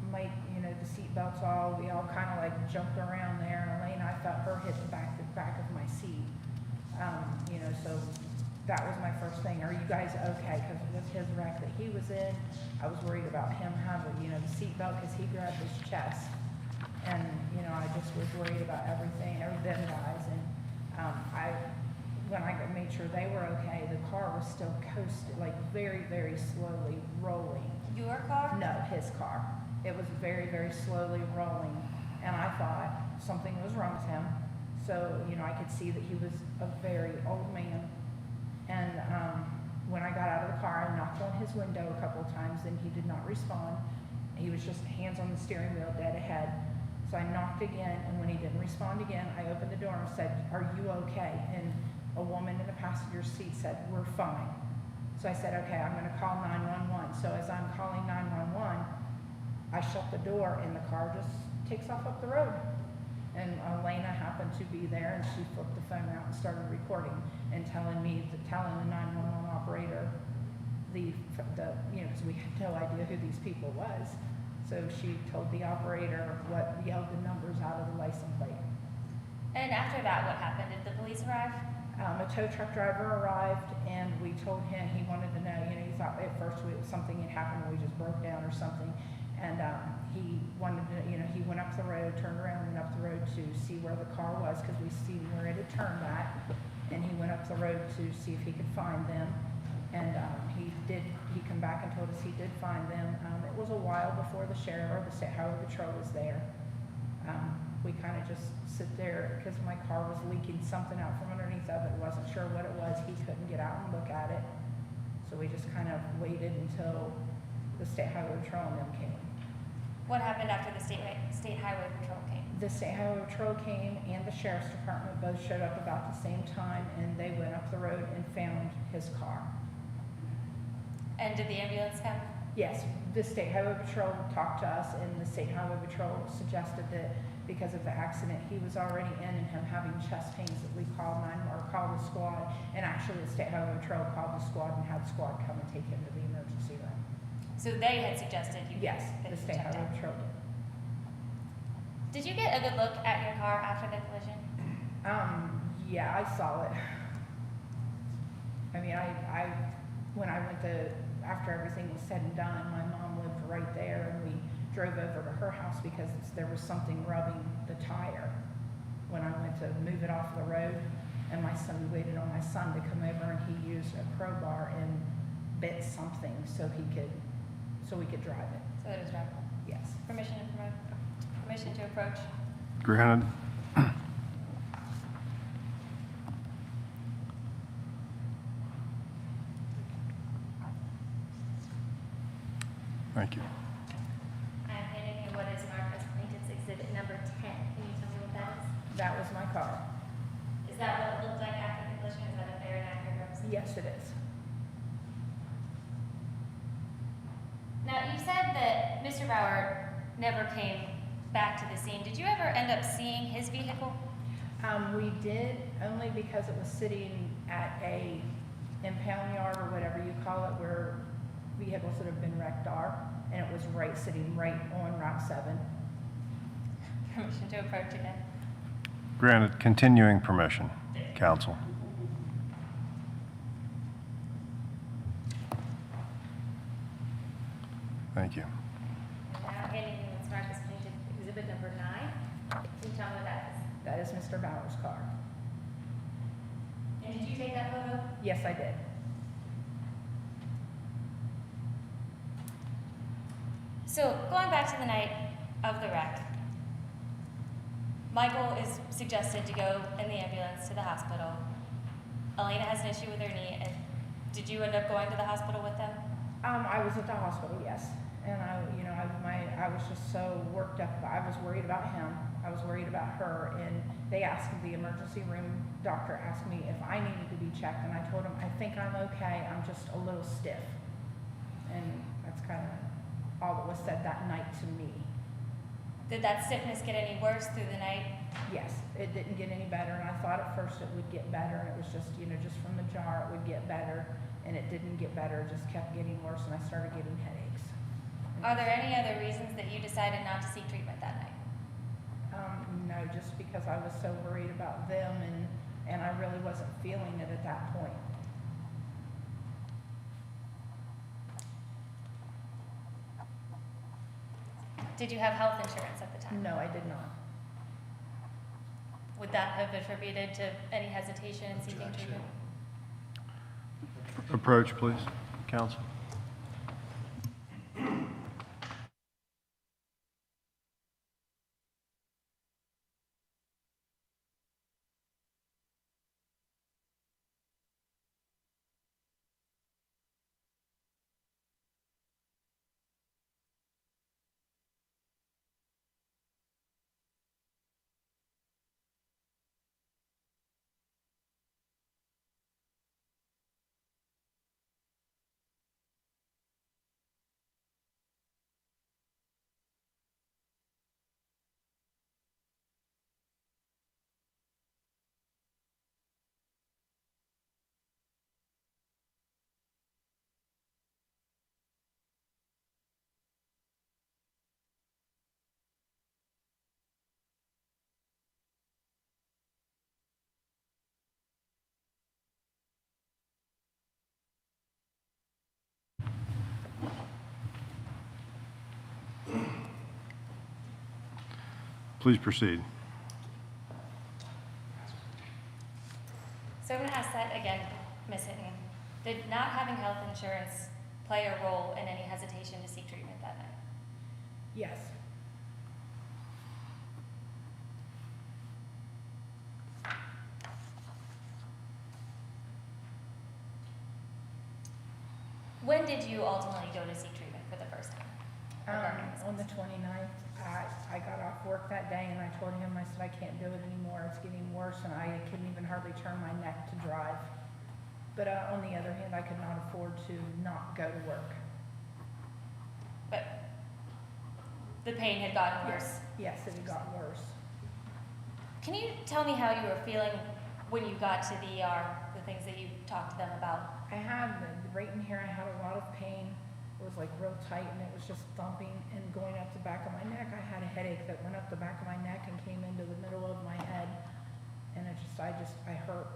Mike, the seat belts we all kind of like jumped around there. And Elaine, I felt her hit the back of my seat. So that was my first thing. Are you guys okay? Because with his wreck that he was in, I was worried about him having, the seat belt because he grabbed his chest. And, I just was worried about them guys. And when I made sure they were okay, the car was still coasting, like very, very slowly rolling. Your car? No, his car. It was very, very slowly rolling. And I thought something was wrong with him. So, I could see that he was a very old man. And when I got out of the car, I knocked on his window a couple of times and he did not respond. He was just hands on the steering wheel, dead ahead. So I knocked again, and when he didn't respond again, I opened the door and said, "Are you okay?" And a woman in the passenger seat said, "We're fine." So I said, "Okay, I'm going to call 911. So as I'm calling 911, I shut the door and the car just takes off up the road. And Elena happened to be there, and she flipped the phone out and started recording and telling the 911 operator because we had no idea who these people was. So she told the operator yelled the numbers out of the license plate. And after that, what happened? Did the police arrive? A tow truck driver arrived, and we told him he wanted to know, he thought at first something had happened, we just broke down or something. And he wanted to, he went up the road, turned around, went up the road to see where the car was, because we see where it had turned at. And he went up the road to see if he could find them. And he come back and told us he did find them. It was a while before the sheriff or the state highway patrol was there. We kind of just sit there because my car was leaking something out from underneath of it. Wasn't sure what it was. He couldn't get out and look at it. So we just kind of waited until the state highway patrol and them came. What happened after the state highway patrol came? The state highway patrol came and the sheriff's department both showed up about the same time, and they went up the road and found his car. And did the ambulance come? Yes, the State Highway Patrol talked to us, and the State Highway Patrol suggested that because of the accident he was already in and him having chest pains, that we called called the squad, and actually the State Highway Patrol called the squad and had the squad come and take him to the emergency room. So they had suggested you. Yes, that the you State check Highway out. Patrol did. Did you get a good look at your car after the collision? Yeah, I saw it. I mean, when I went after everything was said and done, my mom lived right there, and we drove over to her house because there was something rubbing the tire when I went to move it off the road. And we waited on my son to come over, and he used a crowbar and bit something so we could drive it. So that it was drivable. Yes. Permission to approach. Granted. Thank you. I am handing you what is marked as plaintiff's exhibit number 10. Can you tell me what that is? That was my car. Is that what it looked like after the collision? Is that a fair and accurate representation? Yes, it is. Now, you said that Mr. Bauer never came back to the scene. Did you ever end up seeing his vehicle? We did, only because it was sitting at a impound yard or whatever you call it, where vehicles that have been wrecked are, and it was sitting right on Route 7. Permission to approach again. Granted, continuing permission, counsel. Thank you. Now handing you what's marked as plaintiff exhibit number 9. Can you tell me what that is? That is Mr. Bauer's car. And did you take that photo? Yes, I did. So going back to the night of the wreck, Michael is suggested to go in the ambulance to the hospital. Elena has an issue with her knee, and did you end up going to the hospital with them? I was at the hospital, yes, and I was just so worked up. I was worried about him. I was worried about her, and the emergency room doctor asked me if I needed to be checked, and I told him I think I'm okay. I'm just a little stiff, and that's kind of all that was said that night to me. Did that stiffness get any worse through the night? Yes, it didn't get any better, and I thought at first it would get better, and it was just, just from the jar it would get better, and it didn't get better, it just kept getting worse, and I started getting headaches. Are there any other reasons that you decided not to seek treatment that night? No, just because I was so worried about them, and I really wasn't feeling it at that point. Did you have health insurance at the time? No, I did not. Would that have attributed to any hesitation in seeking treatment? Approach, please, counsel. Please proceed. So I'm going to ask that again, Ms. Hinton. Did not having health insurance play a role in any hesitation to seek treatment that night? Yes. When did you ultimately go to seek treatment for the first time? regarding this On the case? 29th, I got off work that day, and I told him, I said, I can't do it anymore, it's getting worse, and I couldn't even hardly turn my neck to drive. But on the other hand, I could not afford to not go to work. the pain had gotten worse. Yes, it had gotten worse. Can you tell me how you were feeling when you got to the ER, the things that you talked to them about? I had, right in here, I had a lot of pain. It was like real tight and it was just thumping and going up the back of my neck. I had a headache that went up the back of my neck and came into the middle of my head. And I hurt.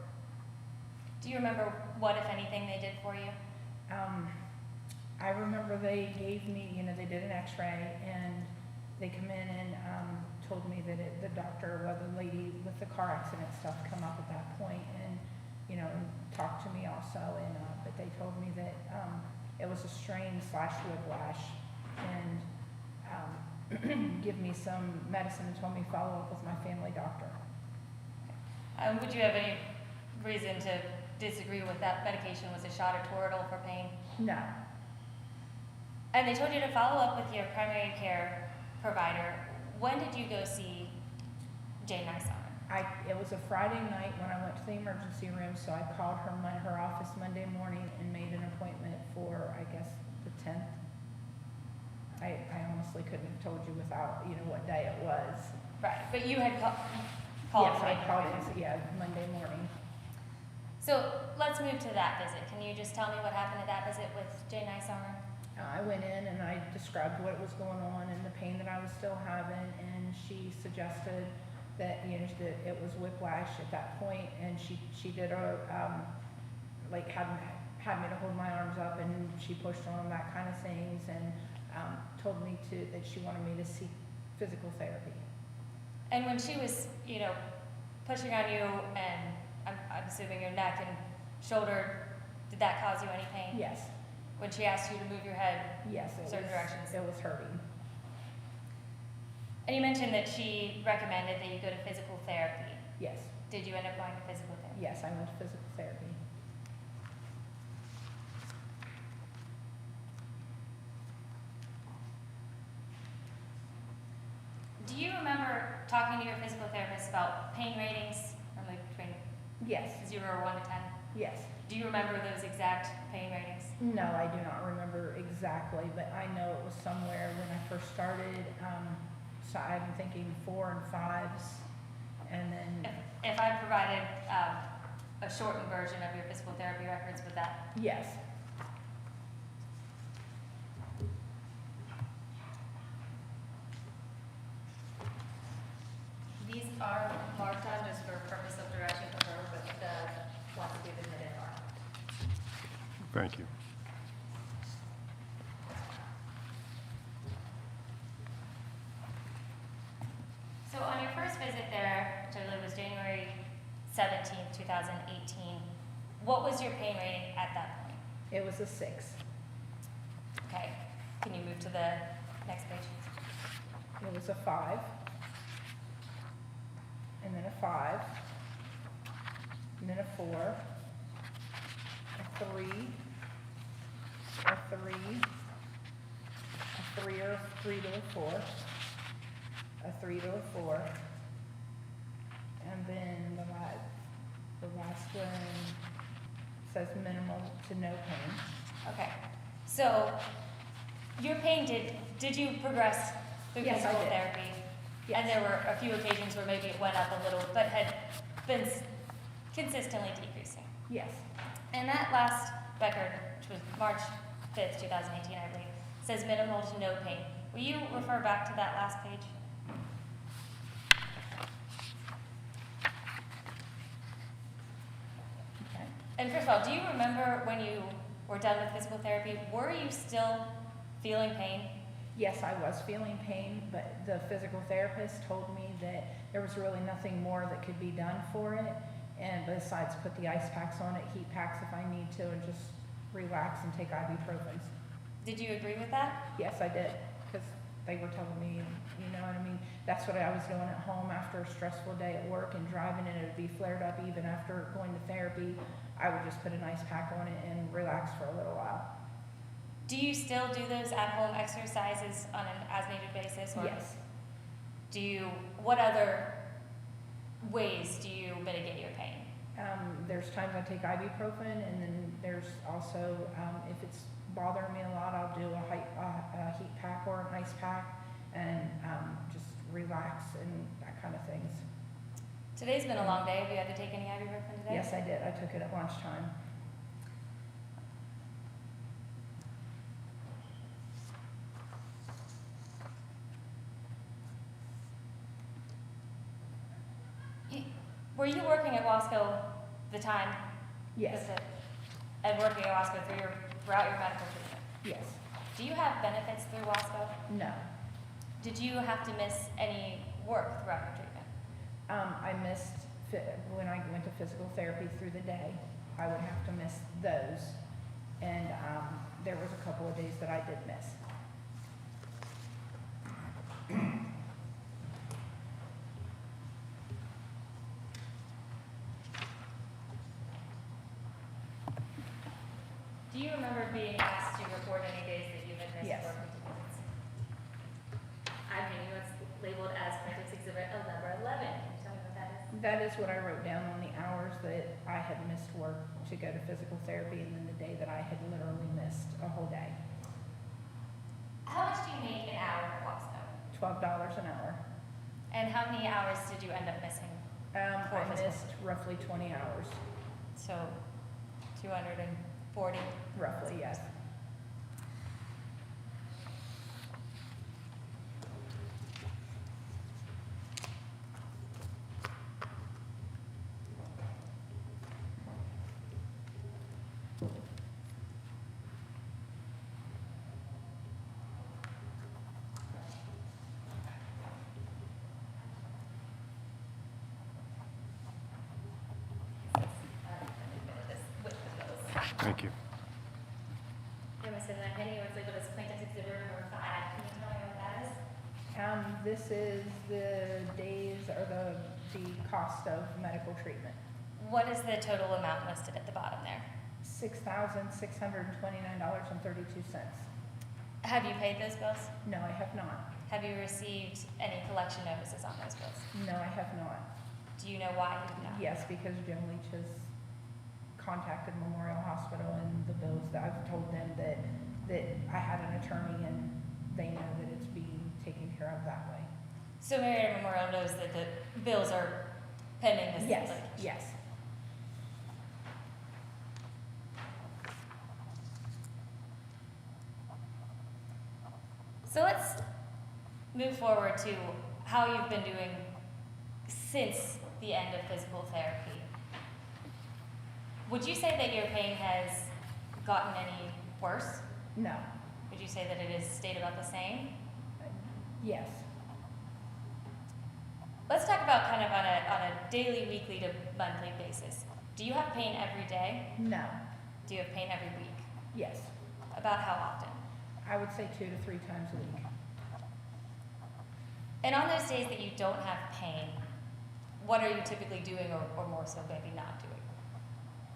Do you remember what, if anything, they did for you? I remember they gave me, they did an x-ray and they come in and told me that the doctor, well, the lady with the car accident stuff come up at that point and, and talked to me also. And, but they told me that it was a strain/whiplash and give me some medicine and told me to follow up with my family doctor. Would you have any reason to disagree with that medication was a shot or Toradol for pain? No. And they told you to follow up with your primary care provider. When did you go see Jane Nisar? It was a Friday night when I went to the emergency room, so I called her office Monday morning and made an appointment for, I guess, the 10th. I honestly couldn't have told you without, what day it was. Right, but you had called. Yes, I called Monday morning. So let's move to that visit. Can you just tell me what happened at that visit with Jane Nisar? I went in and I described what was going on and the pain that I was still having, and she suggested that that it was whiplash at that point, and she did had me to hold my arms up, and she pushed on that kind of things, and told me that she wanted me to seek physical therapy. And when she was pushing on you, and I'm assuming your neck and shoulder, did that cause you any pain? Yes. When she asked you to move your head Yes, certain directions? It was hurting. And you mentioned that she recommended that you go to physical therapy. Yes. Did you end up going to physical therapy? Yes, I went to physical therapy. Do you remember talking to your physical therapist about pain ratings from between Yes. 0 or 1 to 10? Yes. Do you remember those exact pain ratings? No, I do not remember exactly, but I know it was somewhere when I first started. So I'm thinking 4 and 5s, and then If I provided a shortened version of your physical therapy records, would that? yes. These are marked on just for purpose of direction for her, but the ones that we've admitted are. Thank you. So on your first visit there, which I believe was January 17th, 2018, what was your pain rating at that point? It was a 6. Okay, can you move to the next page? It was a 5, and then a 5, and then a 4, a 3, a 3, a 3 or a 3 to a 4, a 3 to a 4, and then the last one says minimal to no pain. Okay, so your pain, did you progress through Yes, I physical did. therapy? Yes. And there were a few occasions where maybe it went up a little, but had been consistently decreasing. Yes. And that last record, which was March 5th, 2018, I believe, says minimal to no pain. Will you refer back to that last page? Okay. And first of all, do you remember when you were done with physical therapy, were you still feeling pain? Yes, I was feeling pain, but the physical therapist told me that there was really nothing more that could be done for it. And besides put the ice packs on it, heat packs if I need to, and just relax and take ibuprofens. Did you agree with that? Yes, I did, because they were telling me, you know what I mean? That's what I was doing at home after a stressful day at work and driving, and it would be flared up even after going to therapy. I would just put an ice pack on it and relax for a little while. Do you still do those at-home exercises on an as-needed basis? Or Yes. What other ways do you mitigate your pain? There's times I take ibuprofen, and then there's also, if it's bothering me a lot, I'll do a heat pack or an ice pack, and just relax and that kind of things. Today's been a long day. Have you had to take any ibuprofen today? Yes, I did. I took it at lunchtime. Were you working at Wasco the time? Yes, And working at Wasco throughout your medical treatment? yes, Do you have benefits through Wasco? no. Did you have to miss any work throughout your treatment? I missed, when I went to physical therapy through the day, I would have to miss those. And there was a couple of days that I did miss. Do you remember being asked to report any days that you had missed Yes. work with visits? I'm handing you what's labeled as Plaintiff's Exhibit number 11. Can you tell me what that is? That is what I wrote down on the hours that I had missed work to go to physical therapy, and then the day that I had literally missed a whole day. How much do you make an hour at Wasco? $12 an hour. And how many hours did you end up missing? For I physical missed roughly 20 hours, So 240. roughly, yes. Thank you. I'm handing you what's labeled as Plaintiff's Exhibit number 5. Can you tell me what that is? This is the days or the cost of medical treatment. What is the total amount listed at the bottom there? $6,629.32. Have you paid those bills? No, I have not. Have you received any collection notices on those bills? No, I have not. Do you know why you have not? Yes, because Jim Leach has contacted Memorial Hospital, and the bills that I've told them that I had an attorney and they know that it's being taken care of that way. So Marietta Memorial knows that the bills are pending this Yes, litigation? yes. So let's move forward to how you've been doing since the end of physical therapy. Would you say that your pain has gotten any worse? No, Would you say that it has stayed about the same? yes. Let's talk about kind of on a daily, weekly to monthly basis. Do you have pain every day? No, Do you have pain every week? yes. About how often? I would say 2 to 3 times a week. And on those days that you don't have pain, what are you typically doing or more so maybe not doing?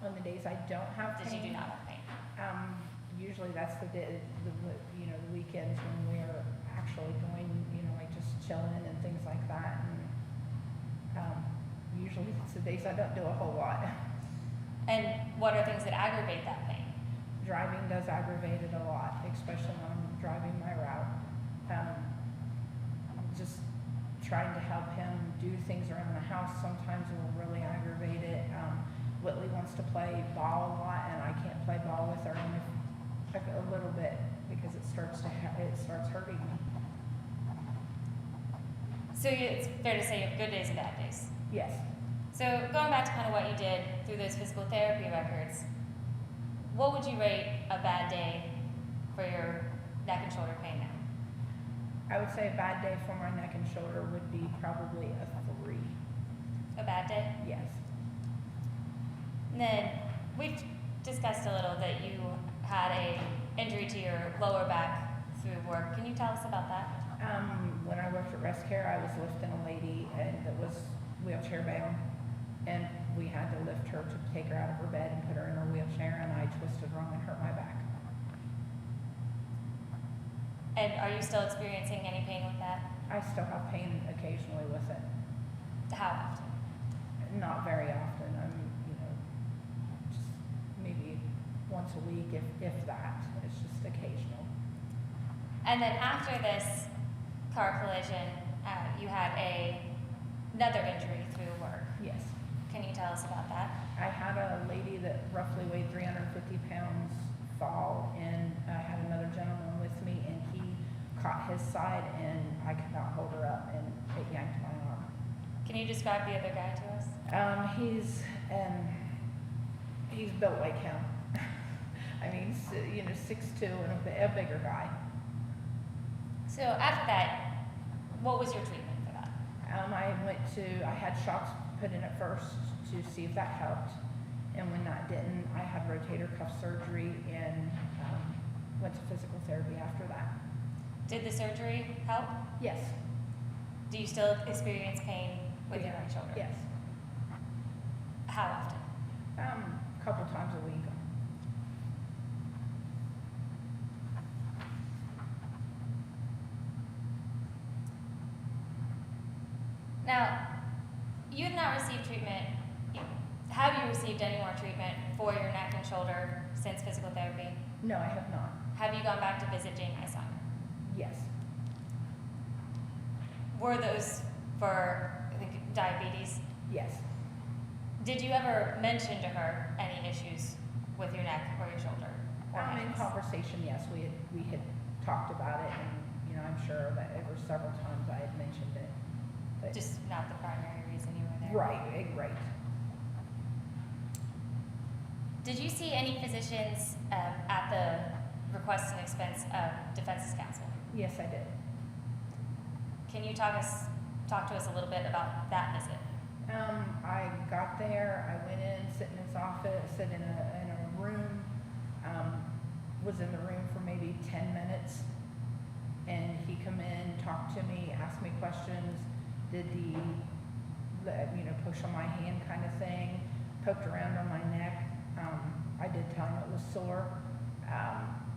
On the days I don't have That pain. you do not have pain? Usually that's the day, the weekends when we're actually going, like just chilling and things like that. And usually it's the days I don't do a whole lot. And what are things that aggravate that pain? Driving does aggravate it a lot, especially when I'm driving my route. Just trying to help him do things around the house sometimes will really aggravate it. Whitley wants to play ball a lot, and I can't play ball with her a little bit because it starts hurting me. So it's fair to say you have good days and bad days. Yes. So going back to kind of what you did through those physical therapy records, what would you rate a bad day for your neck and shoulder pain now? I would say a bad day for my neck and shoulder would be probably a 3. A bad day? Yes. And then we've discussed a little that you had a injury to your lower back through work. Can you tell us about that? When I worked at Rest Care, I was lifting a lady that was wheelchair bound, and we had to lift her to take her out of her bed and put her in her wheelchair, and I twisted wrong and hurt my back. And are you still experiencing any pain with that? I still have pain occasionally with it. How often? Not very often. Just maybe once a week, if that. It's just occasional. And then after this, car collision, you had another injury through work. Yes. Can you tell us about that? I had a lady that roughly weighed 350 pounds fall, and I had another gentleman with me, and he caught his side, and I could not hold her up, and it yanked my arm. Can you describe the other guy to us? He's built like him. I mean, 6'2" and a bigger guy. So after that, what was your treatment for that? I had shocks put in at first to see if that helped. And when that didn't, I had rotator cuff surgery and went to physical therapy after that. Did the surgery help? Yes. Do you still experience pain with your right shoulder? Yes. How often? A couple times a week. Now, you have not received treatment. Have you received any more treatment for your neck and shoulder since physical therapy? No, I have not. Have you gone back to visit Jamie Asana? Yes. Were those for, I think, diabetes? Yes. Did you ever mention to her any issues with your neck or your shoulder? Or In hands? conversation, yes, we had talked about it, and I'm sure that over several times I had mentioned it. But Just not the primary reason you were there? right. Did you see any physicians at the request and expense of defense's counsel? Yes, I did. Can you talk to us a little bit about that visit? I got there, I went in, sit in his office, sit in a room, was in the room for maybe 10 minutes, and he come in, talked to me, asked me questions, did the, push on my hand kind of thing, poked around on my neck. I did tell him it was sore.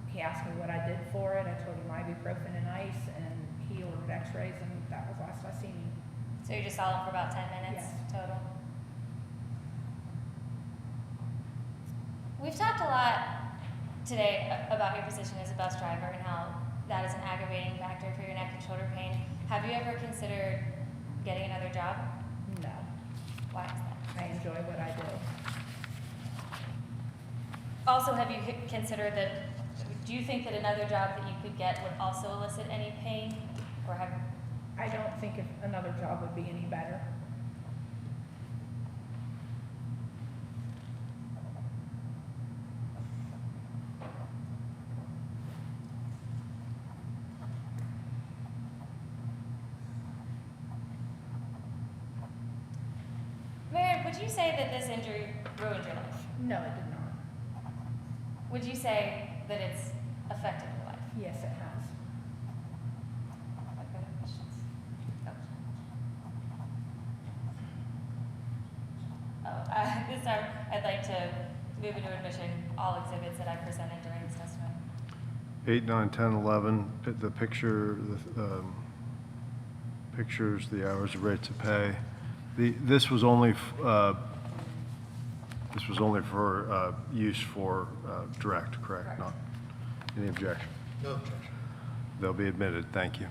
He asked me what I did for it. I told him ibuprofen and ice, and he ordered x-rays, and that was last I seen him. So you just saw him for about 10 minutes Yes. total? We've talked a lot today about your position as a bus driver and how that is an aggravating factor for your neck and shoulder pain. Have you ever considered getting another job? No, Why is that? I enjoy what I do. Also, have you considered that, do you think that another job that you could get would also elicit any pain? Or have, I don't think if another job would be any better. Marion, would you say that this injury ruined your life? No, it did not. Would you say that it's affected your life? Yes, it has. Further questions? This time, I'd like to move into admission all exhibits that I presented during this testimony. 8, 9, 10, 11, the picture, pictures, the hours of rates of pay. This was only for use for direct, correct? Correct. Not any objection? No objection. They'll be admitted. Thank you.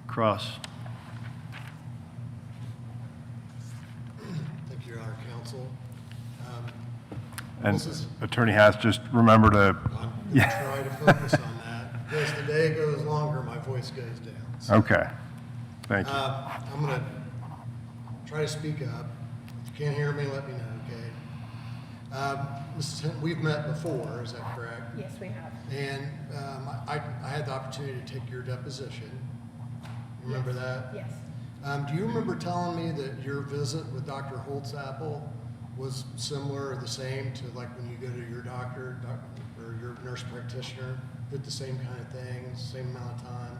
Cross. Thank you, Your Honor, counsel. And This is- Attorney Haas, just remember to, I'm going to try to focus on that. Because the day goes longer, my voice goes down. So, okay. Thank you. I'm going to try to speak up. If you can't hear me, let me know, okay? Mrs. Hinton, we've met before, is that correct? Yes, we have. And I had the opportunity to take your deposition. Remember Yes. that? Yes. Do you remember telling me that your visit with Dr. Holtzapfel was similar or the same to like when you go to your doctor or your nurse practitioner? Did the same kind of things, same amount of time?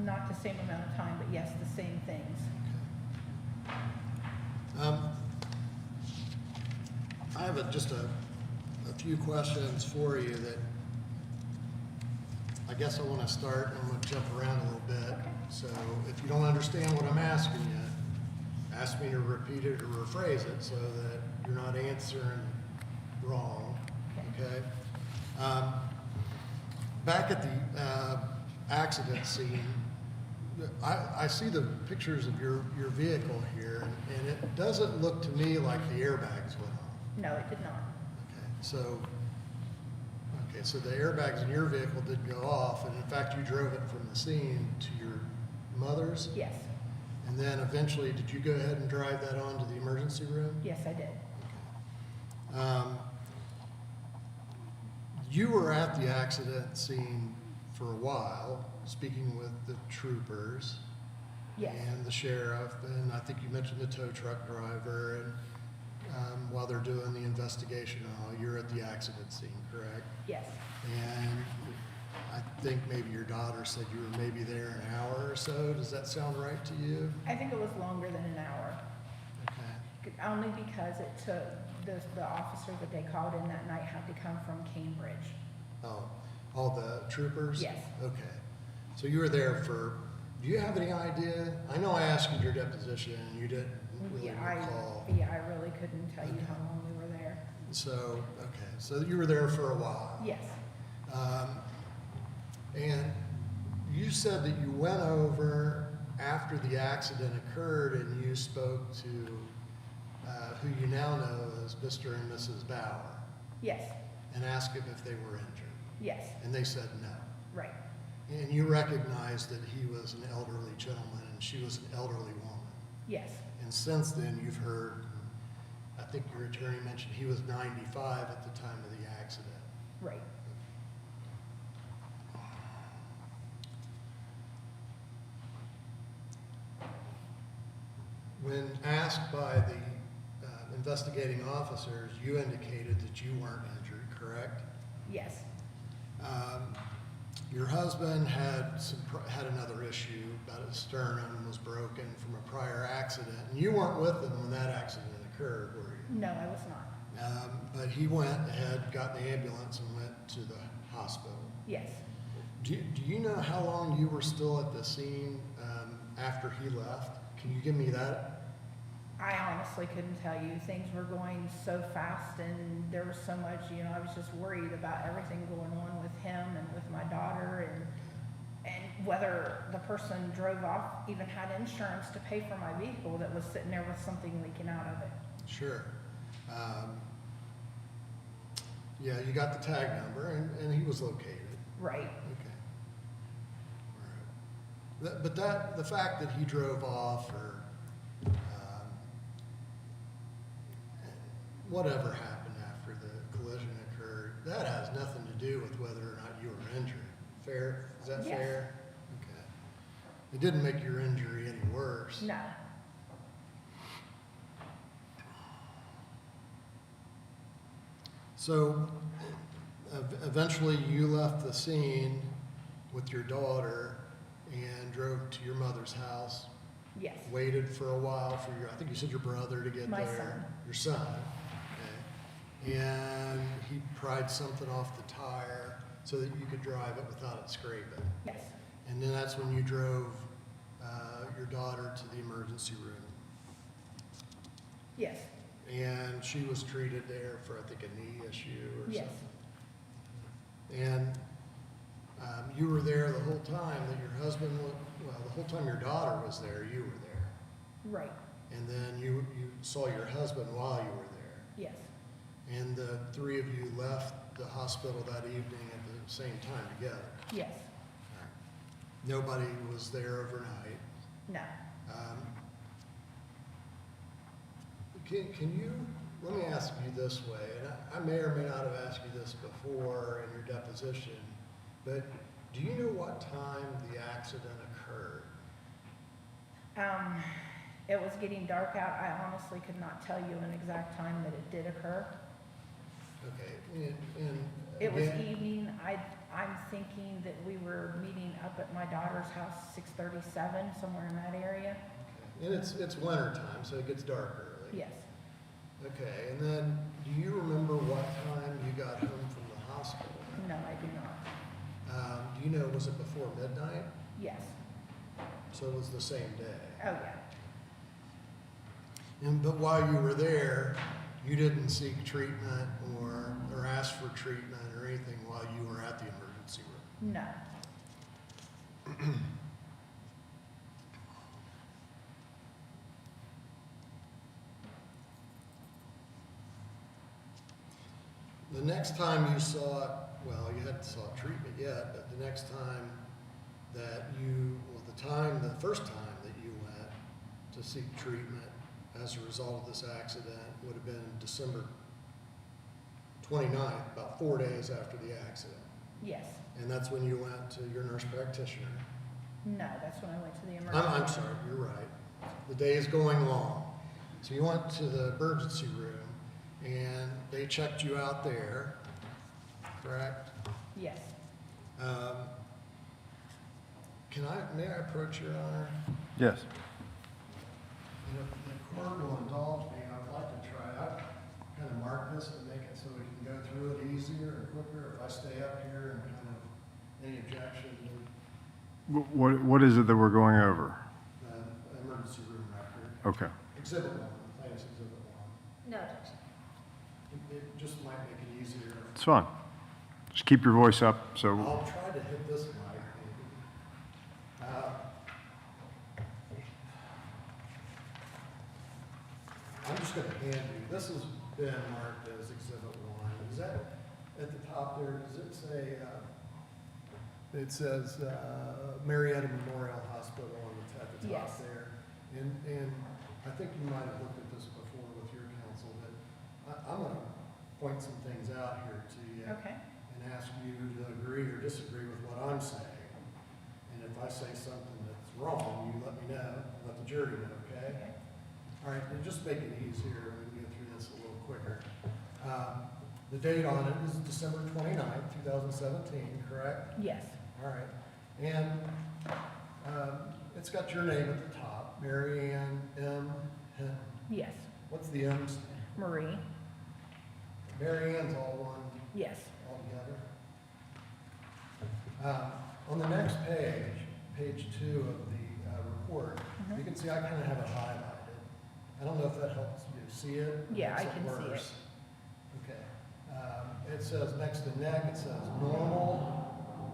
Not the same amount of time, but yes, the same things. I have just a few questions for you that I guess I want to start. I'm going to jump around a little bit. Okay. So if you don't understand what I'm asking you, ask me to repeat it or rephrase it so that you're not answering wrong. Okay? back at the accident scene, I see the pictures of your vehicle here, and it doesn't look to me like the airbags went off. No, it did not. Okay, so the airbags in your vehicle did go off, and in fact, you drove it from the scene to your mother's? Yes, And then eventually, did you go ahead and drive that on to the emergency room? yes, I did. You were at the accident scene for a while, speaking with the troopers. Yes, And the sheriff, and I think you mentioned the tow truck driver, and while they're doing the investigation and all, you're at the accident scene, correct? yes, And I think maybe your daughter said you were maybe there an hour or so. Does that sound right to you? I think it was longer than an hour, Okay. only because it took, the officer that they called in that night had to come from Cambridge. Oh, all the troopers? Yes. Okay. So you were there for, do you have any idea? I know I asked you your deposition, and you didn't really recall. I really couldn't tell you how long we were there. So, okay, so you were there for a while. Yes, And you said that you went over after the accident occurred and you spoke to who you now know as Mr. and Mrs. Bauer yes, and asked them if they were injured. yes, And they said no. right, And you recognized that he was an elderly gentleman and she was an elderly woman. yes, And since then, you've heard, I think your attorney mentioned he was 95 at the time of the accident. right. When asked by the investigating officers, you indicated that you weren't injured, correct? Yes, Your husband had another issue about his sternum was broken from a prior accident, and you weren't with him when that accident occurred, were you? no, I was not. But he went ahead, got in the ambulance, and went to the hospital. Yes, Do you know how long you were still at the scene after he left? Can you give me that? I honestly couldn't tell you. Things were going so fast and there was so much, I was just worried about everything going on with him and with my daughter and whether the person drove off even had insurance to pay for my vehicle that was sitting there with something leaking out of it. Sure. Yeah, you got the tag number and he was located. Right, Okay. All right. But the fact that he drove off or whatever happened after the collision occurred, that has nothing to do with whether or not you were injured. Fair? Is that Yes. fair? Okay. It didn't make your injury any worse. no, So eventually you left the scene with your daughter and drove to your mother's house, yes, waited for a while for I think you said your brother to get My there. son. Your son. Okay. And he pried something off the tire so that you could drive it without it scraping. yes, And then that's when you drove your daughter to the emergency room. yes, And she was treated there for, I think, a knee issue or yes, something. And you were there the whole time that your husband, the whole time your daughter was there, you were there. right, And then you saw your husband while you were there. yes, And the three of you left the hospital that evening at the same time together. yes, Nobody was there overnight. no, Can you, let me ask you this way, and I may or may not have asked you this before in your deposition, but do you know what time the accident occurred? It was getting dark out. I honestly could not tell you an exact time that it did occur. Okay, and It was again, evening. I'm thinking that we were meeting up at my daughter's house, 6:37, somewhere in that area. and it's winter time, so it gets dark early. Yes. Okay, and then do you remember what time you got home from the hospital? No, I do not. Do you know, was it before midnight? Yes. So it was the same day. Oh, yeah. But while you were there, you didn't seek treatment or ask for treatment or anything while you were at the emergency room? No. The next time you saw it, well, you hadn't saw treatment yet, but the next time that you, well, the first time that you went to seek treatment as a result of this accident would have been December 29th, about 4 days after the accident. Yes. And that's when you went to your nurse practitioner. No, that's when I went to the emergency. I'm sorry, you're right. The day is going long. So you went to the emergency room and they checked you out there, correct? Yes. May I approach your honor? Yes. And if the court will indulge me, I would like to try, I've kind of marked this to make it so we can go through it easier and quicker if I stay up here and kind of, any objections, What is it that we're going over? the emergency room record. Okay. Exhibit 1, plaintiff's exhibit 1. No objection. It just might make it easier. It's fine. Just keep your voice up, so, I'll try to hit this mic, maybe. I'm just gonna hand you, this has been marked as exhibit 1. Is that, at the top there, does it say, it says, Marietta Memorial Hospital at the top Yes. there. And I think you might have looked at this before with your counsel, but I'm gonna point some things out here to you. Okay. And ask you to agree or disagree with what I'm saying. And if I say something that's wrong, you let me know, let the jury know, okay? Okay. All right, and just make it easier, we can get through this a little quicker. The date on it is December 29th, 2017, correct? Yes. All right, and it's got your name at the top, Mary Ann M. Hinton. Yes. What's the M stand? Marie. Mary Ann's all one Yes. altogether. On the next page, page 2 of the report, you can see I kind of have it highlighted. I don't know if that helps you see it. or Yeah, makes I can see worse. Okay. It says next to neck, it says normal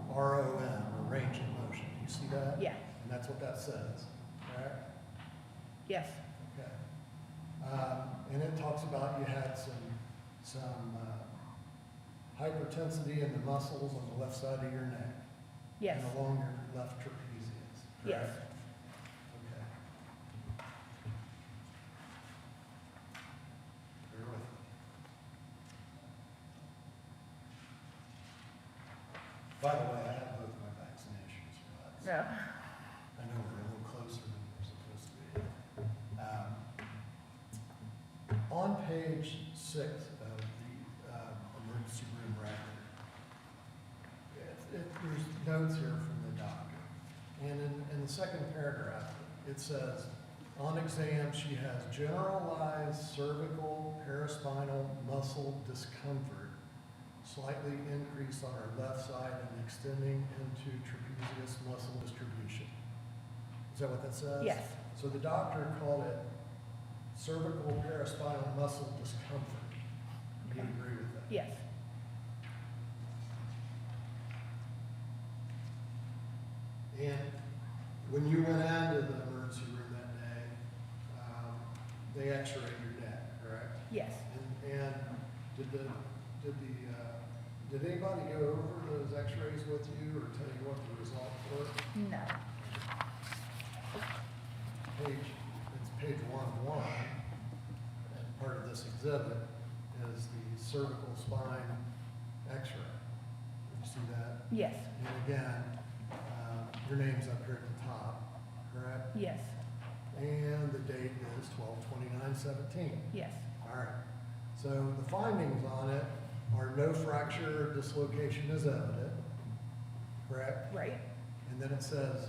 ROM, or range of motion. You see that? Yeah. And that's what that says, correct? Yes. Okay. And it talks about you had some hypertensity in the muscles on the left side of your neck. Yes. And along your left trapezius. Yes. correct? Okay. Bear with me. By the way, I have both my vaccinations, so No. I know we're a little closer than we're supposed to be. On page 6 of the emergency room record, there's notes here from the doctor. And in the second paragraph, it says, on exam, she has generalized cervical paraspinal muscle discomfort, slightly increased on her left side and extending into trapezius muscle distribution. Is that what that says? Yes. So the doctor called it cervical paraspinal muscle discomfort. Do you Okay. agree with that? Yes. And when you went into the emergency room that day, they x-rayed your neck, correct? Yes. And did anybody go over those x-rays with you or tell you what the results were? No. It's page 1 and part of this exhibit is the cervical spine x-ray. Did you see that? Yes. And again, your name's up here at the top, correct? Yes. And the date is 12/29/17. Yes. All right. So the findings on it are no fracture or dislocation is evident, correct? Right. And then it says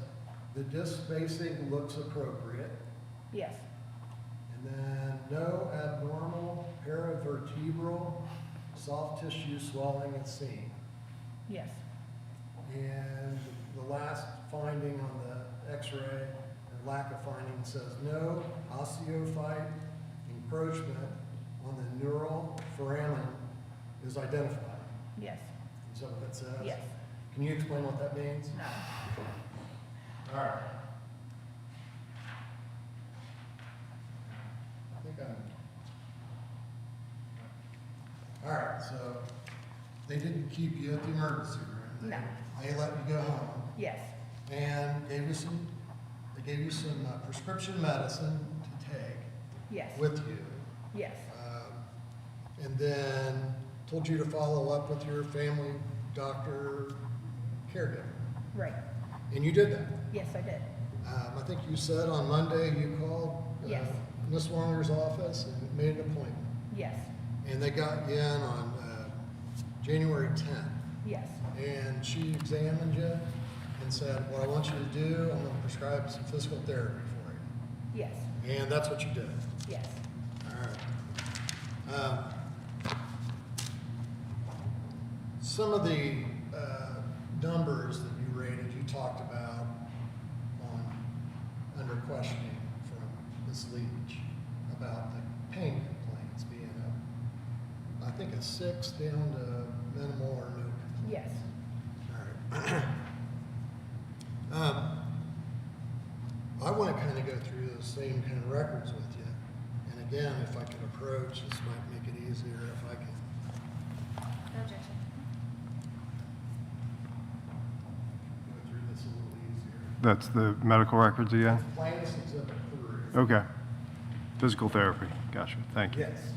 the disc spacing looks appropriate. Yes. And then no abnormal paravertebral soft tissue swelling is seen. Yes. And the last finding on the x-ray, or lack of finding, says no osteophyte encroachment on the neural foramen is identified. Yes. Is that what that says? Yes. Can you explain what that means? No. All right. I think all right, so they didn't keep you at the emergency room. No. They let you go home Yes. and they gave you some prescription medicine to take Yes. with you. Yes. And then told you to follow up with your family doctor caregiver. Right. And you did that. Yes, I did. I think you said on Monday you called Yes. Miss Wanger's office and made an appointment. Yes. And they got you in on January 10th. Yes. And she examined you and said, what I want you to do, I'm going to prescribe some physical therapy for you. Yes. And that's what you did. Yes. All right. Some of the numbers that you rated, you talked about under questioning from Ms. Leach about the pain complaints being I think a 6 down to minimal or no complaints. Yes. All right. I want to kind of go through those same kind of records with you. And again, if I can approach, this might make it easier if I can. No objection. Go through this a little easier. That's the medical records again? Plaintiff's Exhibit 3. Okay. Physical therapy. Gotcha. Thank you. Yes.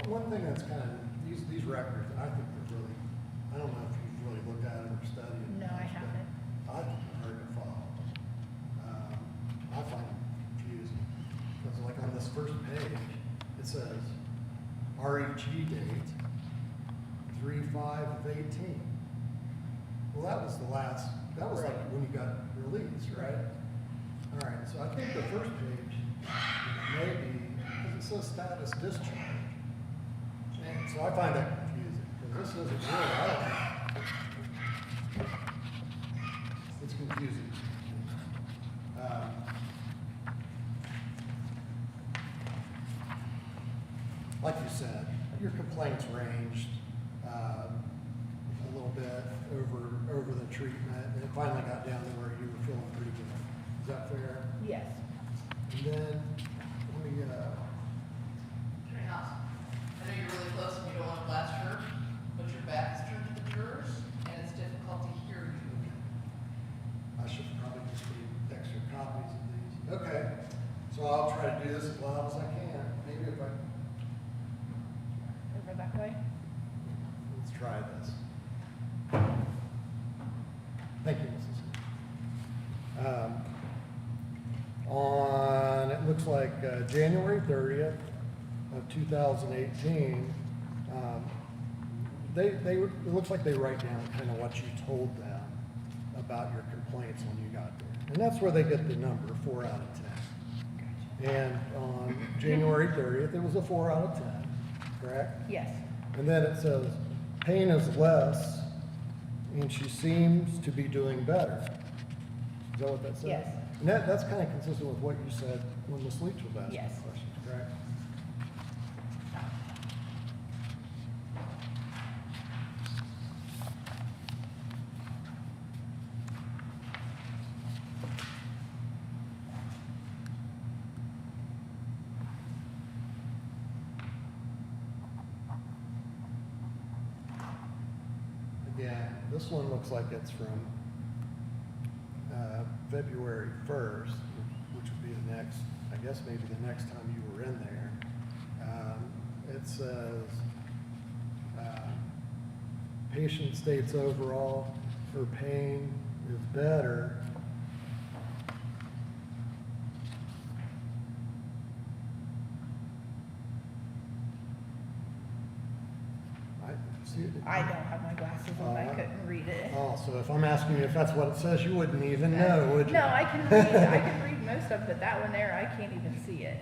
One thing that's kind of, these records, I think they're really, I don't know if you've really looked at it or studied it. No, I haven't. I think they're hard to follow. I find them confusing. Because like on this first page, it says REG date, 3/5/18. Well, that was the last, that was like when you got released, right? All right, so I think the first page may be, because it says status discharge. And so I find that confusing, because this isn't really, I don't know. It's confusing. Like you said, your complaints ranged a little bit over the treatment, and it finally got down to where you were feeling pretty good. Is that fair? Yes. And then, let me, Attorney Haas, I know you're really close and you don't want to blast her, but your back is turned to the jurors, and it's difficult to hear you. I should probably just need extra copies of these. Okay, so I'll try to do this as loud as I can. Maybe if I, Over that way. let's try this. Thank you, Mrs. On, it looks like January 30th of 2018, it looks like they write down kind of what you told them about your complaints when you got there. And that's where they get the number, 4 out of 10. And on January 30th, it was a 4 out of 10, correct? Yes. And then it says, pain is less, and she seems to be doing better. Is that what that says? Yes. And that's kind of consistent with what you said when Ms. Leach was asking Yes. questions, correct? Again, this one looks like it's from February 1st, which would be the next, I guess maybe the next time you were in there. It says, patient states overall her pain is better. I don't have my glasses on, I couldn't read it. Oh, so if I'm asking you if that's what it says, you wouldn't even know, would you? No, I can read most of it, but that one there, I can't even see it.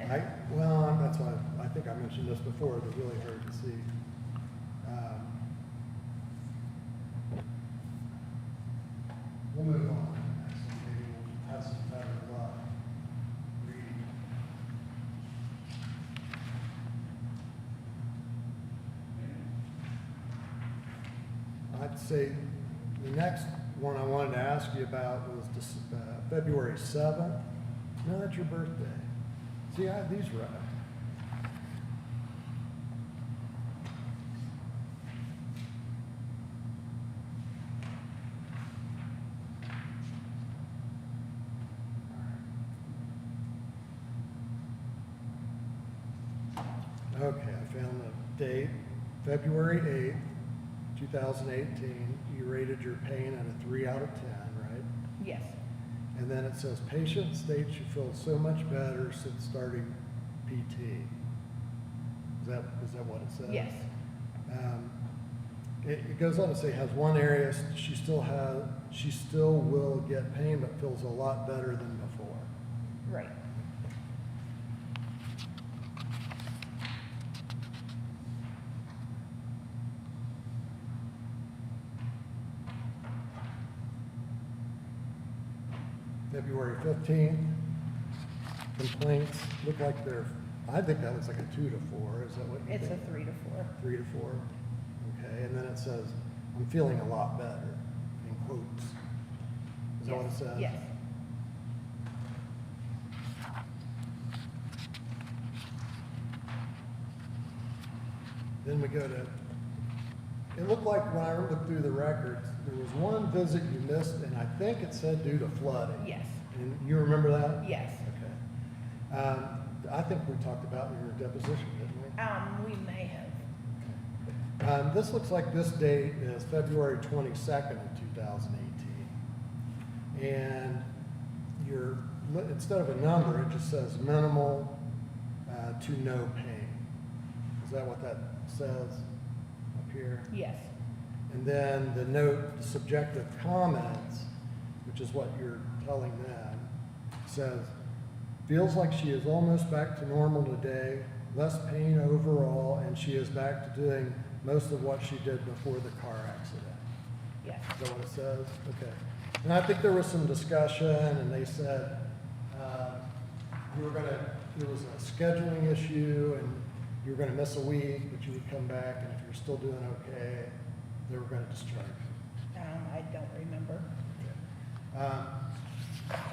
Well, that's why I think I mentioned this before, they're really hard to see. We'll move on. Maybe we'll have some better luck reading. say, the next one I wanted to ask you about was February 7th. No, that's your birthday. See, I have these right. Okay, I found the date, February 8th, 2018. You rated your pain at a 3 out of 10, right? Yes, And then it says, patient states you feel so much better since starting PT. Is that what it says? yes, It goes on to say has one area she still will get pain, but feels a lot better than before. right. February 15th, complaints look like I think that looks like a 2 to 4. Is that what you It's think? a 3 to 4. 3 to 4. Okay, and then it says, I'm feeling a lot better, in quotes. Is that what it says? Yes, Then we go to, it looked like when I looked through the records, there was one visit you missed, and I think it said due to flooding. yes, And you remember that? yes. Okay. I think we talked about in your deposition, didn't we? We may have. This looks like this date is February 22nd of 2018. And instead of a number, it just says minimal to no pain. Is that what that says up here? Yes, And then the note, the subjective comments, which is what you're telling them, says, feels like she is almost back to normal today, less pain overall, and she is back to doing most of what she did before the car accident. yes, Is that what it says? Okay. And I think there was some discussion, and they said there was a scheduling issue, and you were gonna miss a week, but you would come back, and if you're still doing okay, they were gonna discharge you. I don't remember.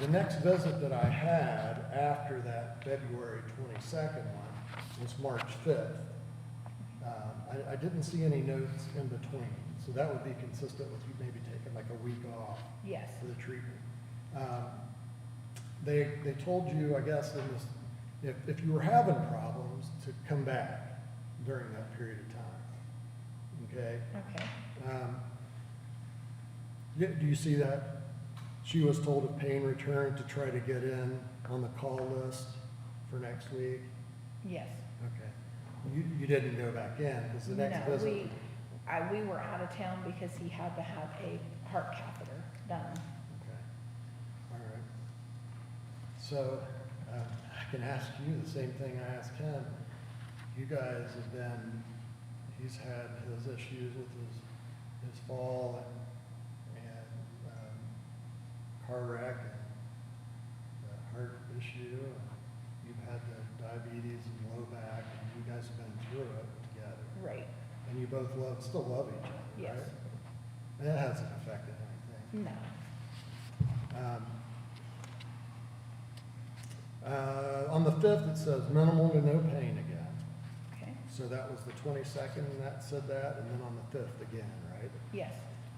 The next visit that I had after that February 22nd one was March 5th. I didn't see any notes in between, so that would be consistent with you maybe taking like a week off Yes, for the treatment. They told you, I guess, in this, if you were having problems, to come back during that period of time. Okay? okay, Do you see that? She was told if pain returned to try to get in on the call list for next week. yes. Okay. You didn't go back in because the next No, visit. we were out of town because he had to have a heart catheter done. Okay. All right. So I can ask you the same thing I asked him. You guys have he's had his issues with his fall and car wreck and the heart issue. And you've had the diabetes and low back, and you guys have been through it together. Right, And you both still love each other, yes. right? And that hasn't affected anything. No, On the 5th, it says minimal to no pain again. okay, So that was the 22nd, and that said that, and then on the 5th again, right? yes,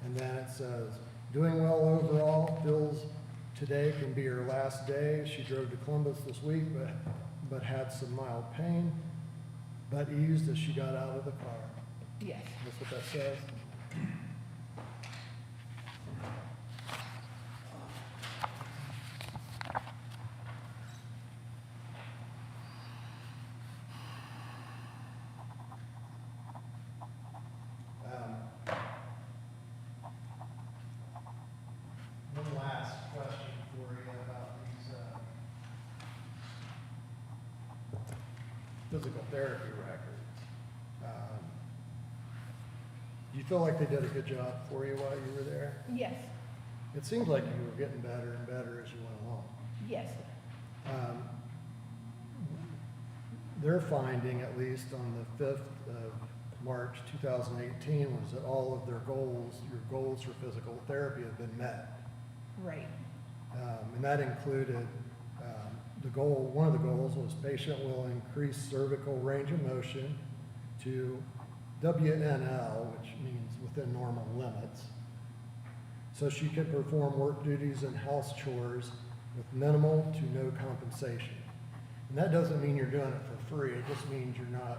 And then it says, doing well overall, feels today can be her last day. She drove to Columbus this week, but had some mild pain, but eased as she got out of the car. yes, That's what that says? One last question for you about these physical therapy records. Do you feel like they did a good job for you while you were there? yes, It seems like you were getting better and better as you went along. yes, They're finding, at least on the 5th of March 2018 was that all of their goals, your goals for physical therapy have been met. Right. And that included, one of the goals was patient will increase cervical range of motion to WNL, which means within normal limits, so she can perform work duties and house chores with minimal to no compensation. And that doesn't mean you're doing it for free, it just means you're not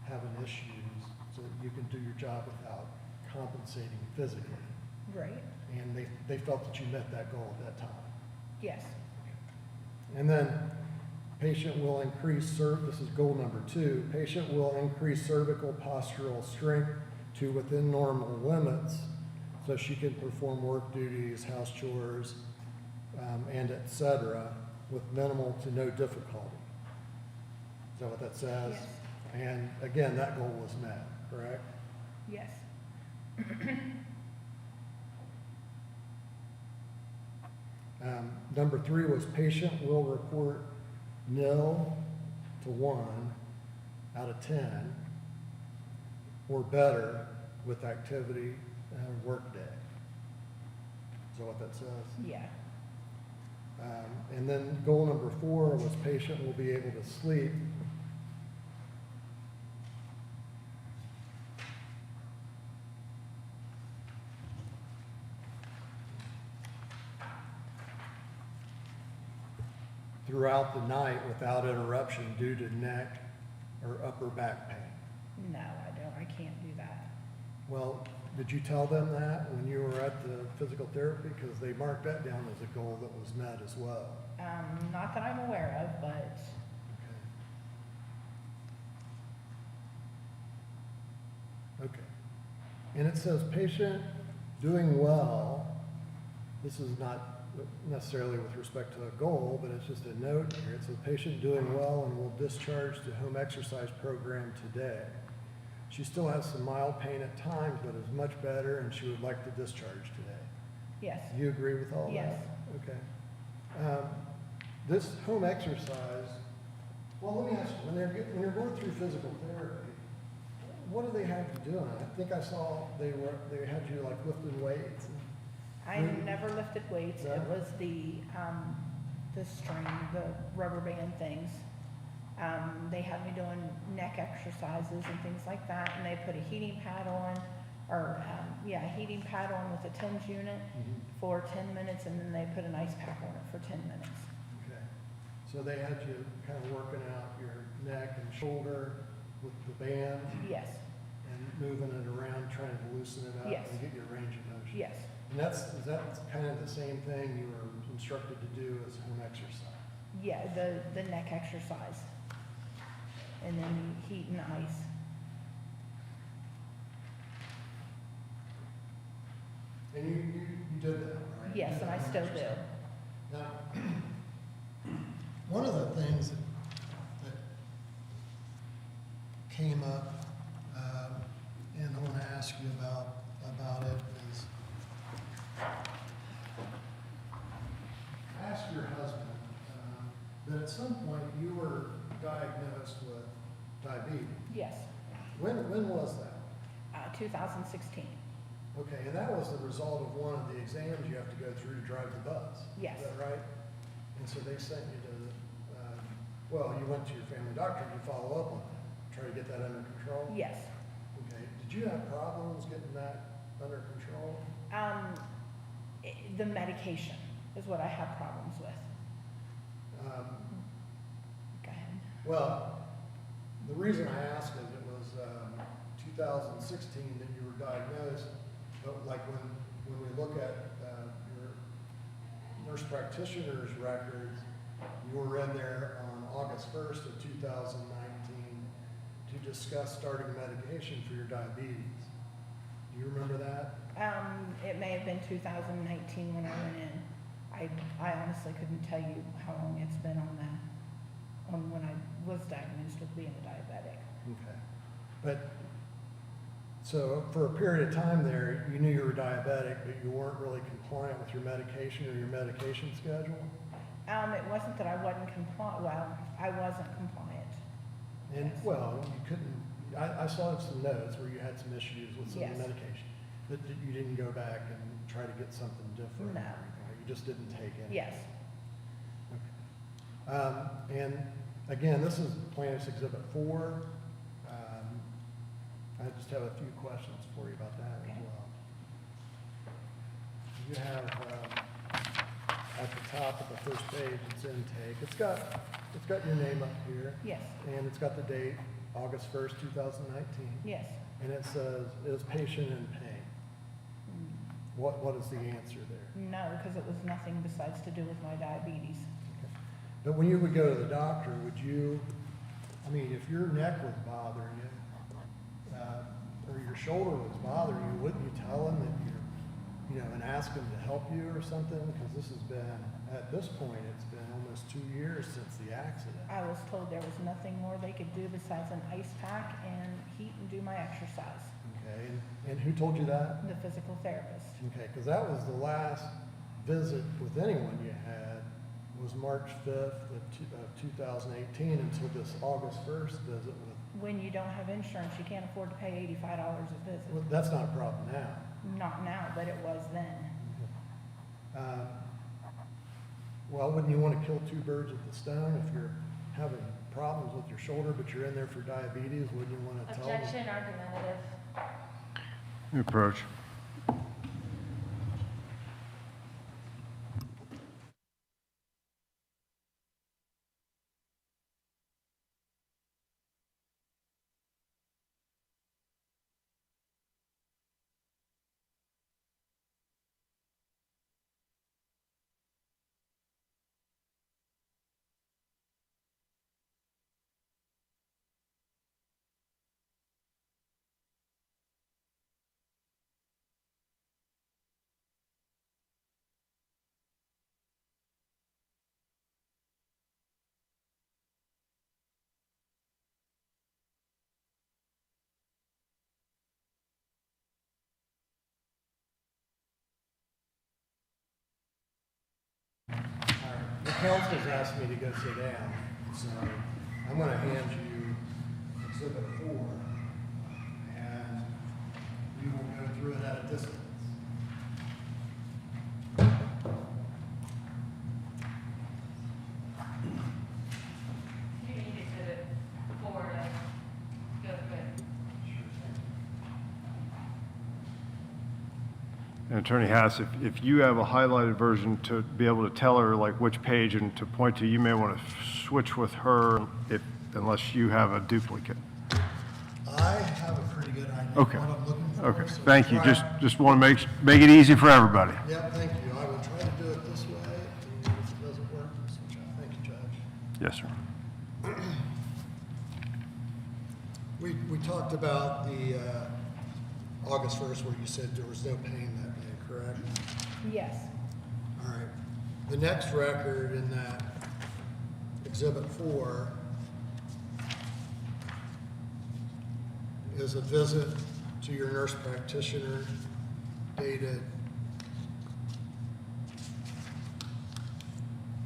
having issues so that you can do your job without compensating physically. Right. And they felt that you met that goal at that time. Yes. And then patient will increase, this is goal number 2, patient will increase cervical postural strength to within normal limits so she can perform work duties, house chores, and et cetera with minimal to no difficulty. Is that what that says? Yes. And again, that goal was met, correct? Yes. Number 3 was patient will report nil to 1 out of 10 or better with activity work day. Is that what that says? Yeah. And then goal number 4 was patient will be able to sleep throughout the night without interruption due to neck or upper back pain. No, I don't. I can't do that. Well, did you tell them that when you were at the physical therapy? Because they marked that down as a goal that was met as well. Not that I'm aware of, but Okay. Okay. And it says patient doing well. This is not necessarily with respect to a goal, but it's just a note here. It says patient doing well and will discharge to home exercise program today. She still has some mild pain at times, but is much better and she would like to discharge today. yes. Do you agree with all Yes. that? Okay. This home exercise, well, let me ask you, when you're going through physical therapy, what do they have you doing? I think I saw they had you like lifting weights. I never lifted weights. No? It was the string, the rubber band things. They had me doing neck exercises and things like that, and they put a heating pad on, a heating pad on with a TENS unit for 10 minutes, and then they put an ice pack on it for 10 minutes. Okay. So they had you kind of working out your neck and shoulder with the band Yes, and moving it around, trying to loosen it up Yes. and get your range of motion. yes, And is that kind of the same thing you were instructed to do as home exercise? yeah, the neck exercise. And then heat and ice. And you did that, right? Yes, You did and I home still do. exercise. Now, one of the things that came up, and I want to ask you about it is, I asked your husband that at some point you were diagnosed with diabetes. Yes, When was that? 2016. Okay, and that was the result of one of the exams you have to go through to drive the bus. Yes. Is that right? And so they sent you to, you went to your family doctor to follow up on that, try to get that under control? Yes. Okay, did you have problems getting that under control? The medication is what I have problems with. Go ahead. Well, the reason I asked is it was 2016 that you were diagnosed, but like when we look at your nurse practitioner's records, you were in there on August 1st of 2019 to discuss starting medication for your diabetes. Do you remember that? It may have been 2019 when I went in. I honestly couldn't tell you how long it's been on when I was diagnosed with being a diabetic. Okay. But, so for a period of time there, you knew you were diabetic, but you weren't really compliant with your medication or your medication schedule? It wasn't that I wasn't compliant, well, I wasn't compliant. And, Yes. well, you couldn't, I saw some notes where you had some issues with some of Yes. the medication. That you didn't go back and try to get something different? No. Or anything, or you just didn't take any? Yes. And again, this is Plaintiff's Exhibit 4. I just have a few questions for you about that as Okay. well. You have, at the top of the first page, it's intake. It's got your name up here. Yes. And it's got the date, August 1st, 2019. Yes. And it says, is patient in pain? What is the answer there? No, because it was nothing besides to do with my diabetes. But when you would go to the doctor, would you, I mean, if your neck was bothering you, or your shoulder was bothering you, wouldn't you tell him that and ask him to help you or something? Because this has been, at this point, it's been almost 2 years since the accident. I was told there was nothing more they could do besides an ice pack and heat and do my exercise. Okay, and who told you that? The physical therapist. Okay, because that was the last visit with anyone you had, was March 5th of 2018 until this August 1st visit with, When you don't have insurance, you can't afford to pay $85 a visit. well, that's not a problem now. Not now, but it was then. Well, wouldn't you want to kill two birds with the stone? If you're having problems with your shoulder, but you're in there for diabetes, wouldn't you want to tell them? Objection, argumentative. Approach. The council's asked me to go sit down, so I'm going to hand you Exhibit 4, and we will go through it at a distance. You need exhibit 4 to go through it. And Attorney Hass, if you have a highlighted version to be able to tell her like which page and to point to, you may want to switch with her unless you have a duplicate. I have a pretty good idea Okay. of what I'm looking for. Okay, so thank you. try- Just want to make it easy for everybody. Yeah, thank you. I will try to do it this way, and if it doesn't work, we'll switch out. Thank you, Judge. Yes, sir. We talked about the August 1st where you said there was no pain that day, correct? Yes. All right. The next record in that Exhibit 4 is a visit to your nurse practitioner dated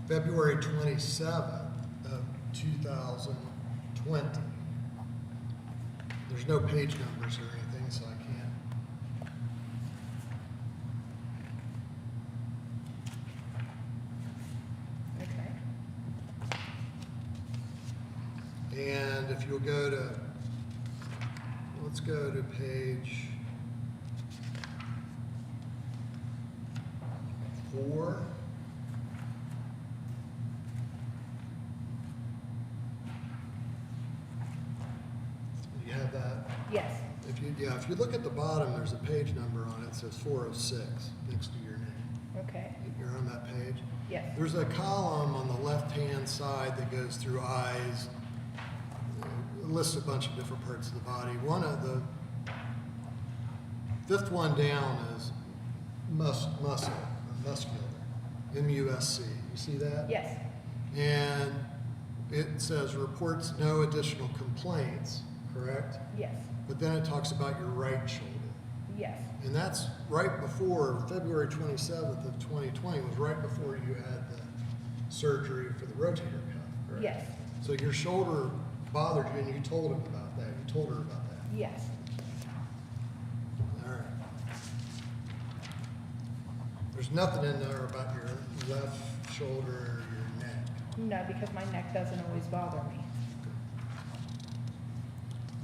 February 27th of 2020. There's no page numbers or anything, so I can't. Okay. And if you'll go to, let's go to page 4. You have that? Yes. If you look at the bottom, there's a page number on it, it says 406 next to your name. Okay. You're on that page? Yes. There's a column on the left-hand side that goes through eyes, it lists a bunch of different parts of the body. One of the fifth one down is muscle, or muscular, M-U-S-C. You see that? Yes. And it says reports no additional complaints, correct? Yes. But then it talks about your right shoulder. Yes. And that's right before February 27th of 2020 was right before you had the surgery for the rotator cuff, correct? Yes. So your shoulder bothered you and you told him about that. You told her about that. Yes. All right. There's nothing in there about your left shoulder or your neck. No, because my neck doesn't always bother me.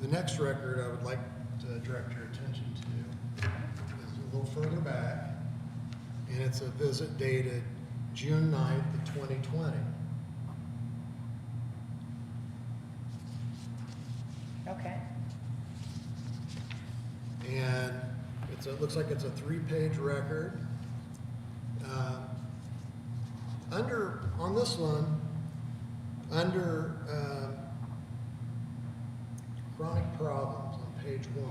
The next record I would like to direct your attention to is a little further back, and it's a visit dated June 9th of 2020. Okay. And it looks like it's a 3-page record. On this one, under chronic problems on page 1,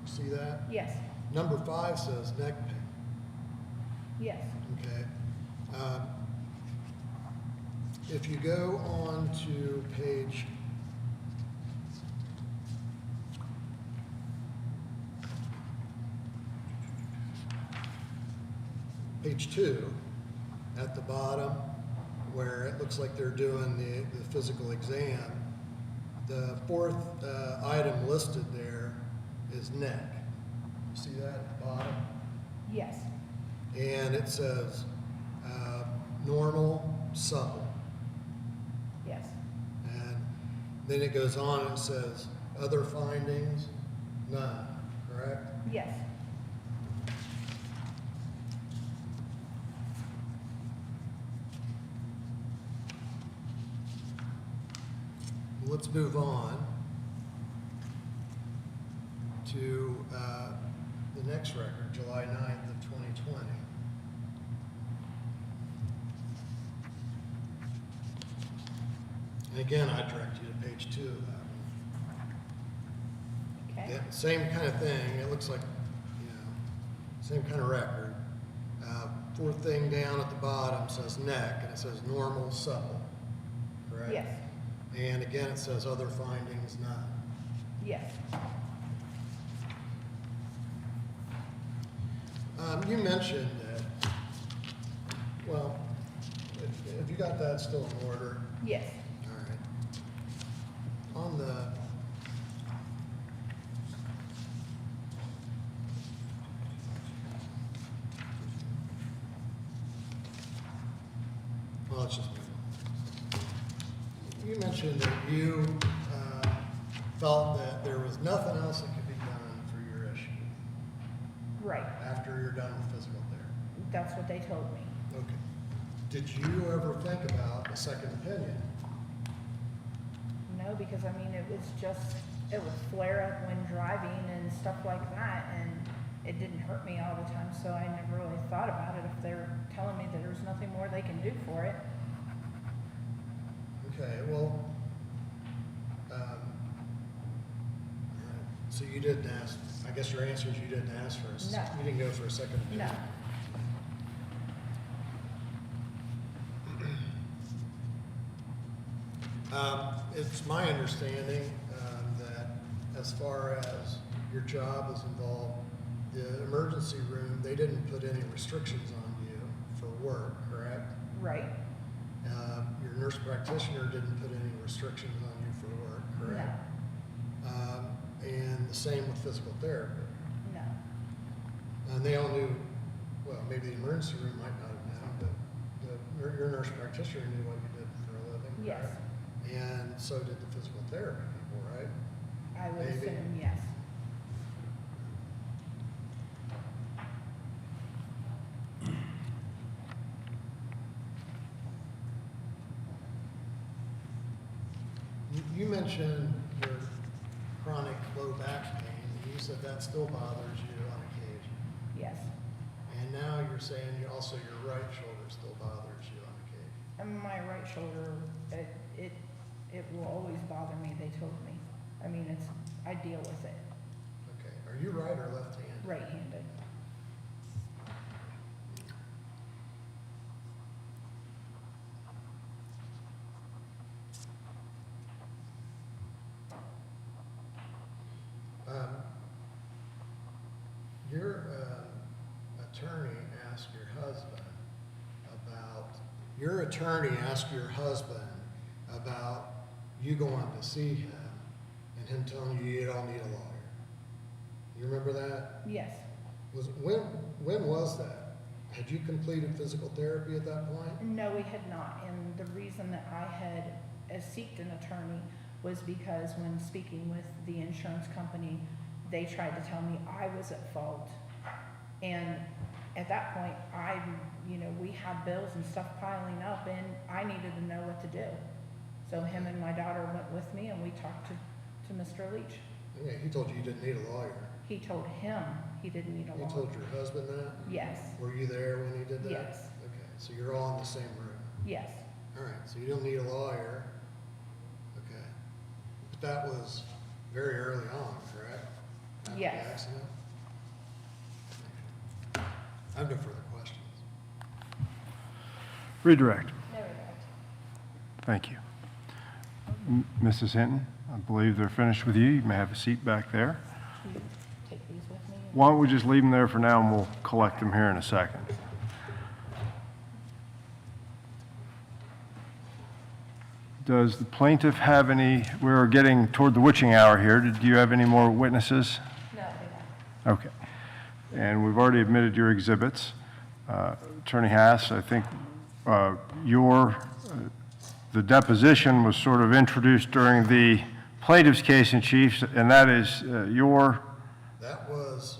see that? Yes. Number 5 says neck pain, Yes. okay? If you go on to page page 2, at the bottom, where it looks like they're doing the physical exam, the 4th item listed there is neck. You see that at the bottom? Yes. And it says normal, supple. Yes. And then it goes on and says other findings, none, correct? Yes. Let's move on to the next record, July 9th of 2020. And again, I direct you to page 2 of that one. Okay. Yeah, same kind of thing. It looks like, same kind of record. 4th thing down at the bottom says neck, and it says normal, supple, correct? Yes. And again, it says other findings, none. Yes. You mentioned that, well, if you got that still in order, Yes. all right. On the, well, let's just move on. You mentioned that you felt that there was nothing else that could be done for your issue Right. after you're done with physical therapy. That's what they told me. Okay. Did you ever think about a second opinion? No, because I mean, it would flare up when driving and stuff like that, and it didn't hurt me all the time, so I never really thought about it. If they're telling me that there's nothing more they can do for it. Okay, well, so you didn't ask, I guess your answer is you didn't ask for a, No. you didn't go for a second opinion? No. It's my understanding that as far as your job is involved, the emergency room, they didn't put any restrictions on you for work, correct? Right. Your nurse practitioner didn't put any restrictions on you for work, correct? And the same with physical therapy. No. And they all knew, well, maybe the emergency room might not have known, but your nurse practitioner knew what you did for a living, Yes. correct? And so did the physical therapy people, right? I would Maybe. assume yes. You mentioned your chronic low back pain, and you said that still bothers you on occasion. Yes. And now you're saying also your right shoulder still bothers you on occasion. And my right shoulder, it will always bother me, they told me. I mean, I deal with it, Okay, are you right or left-handed? right-handed. Your attorney asked your husband about you going to see him, and him telling you you don't need a lawyer. You remember that? Yes. When was that? Had you completed physical therapy at that point? No, we had not, and the reason that I had sought an attorney was because when speaking with the insurance company, they tried to tell me I was at fault. And at that point, we had bills and stuff piling up, and I needed to know what to do. So him and my daughter went with me, and we talked to Mr. Leach. Yeah, he told you you didn't need a lawyer. He told him he didn't need a He lawyer. told your husband that? Yes, Were you there when he did that? Yes. Okay, so you're all in the same room. yes, All right, so you don't need a lawyer. Okay. But that was very early on, correct? After the Yes. accident? I have no further questions. Redirect. No regret. Thank you. Mrs. Hinton, I believe they're finished with you. You may have a seat back there. you take these with me. Why don't we just leave them there for now, and we'll collect them here in a second. Does the plaintiff have any, we're getting toward the witching hour here. Do you have any more witnesses? No, we don't. Okay. And we've already admitted your exhibits. Attorney Haas, I think the deposition was sort of introduced during the plaintiff's case in chief, and that is your... That was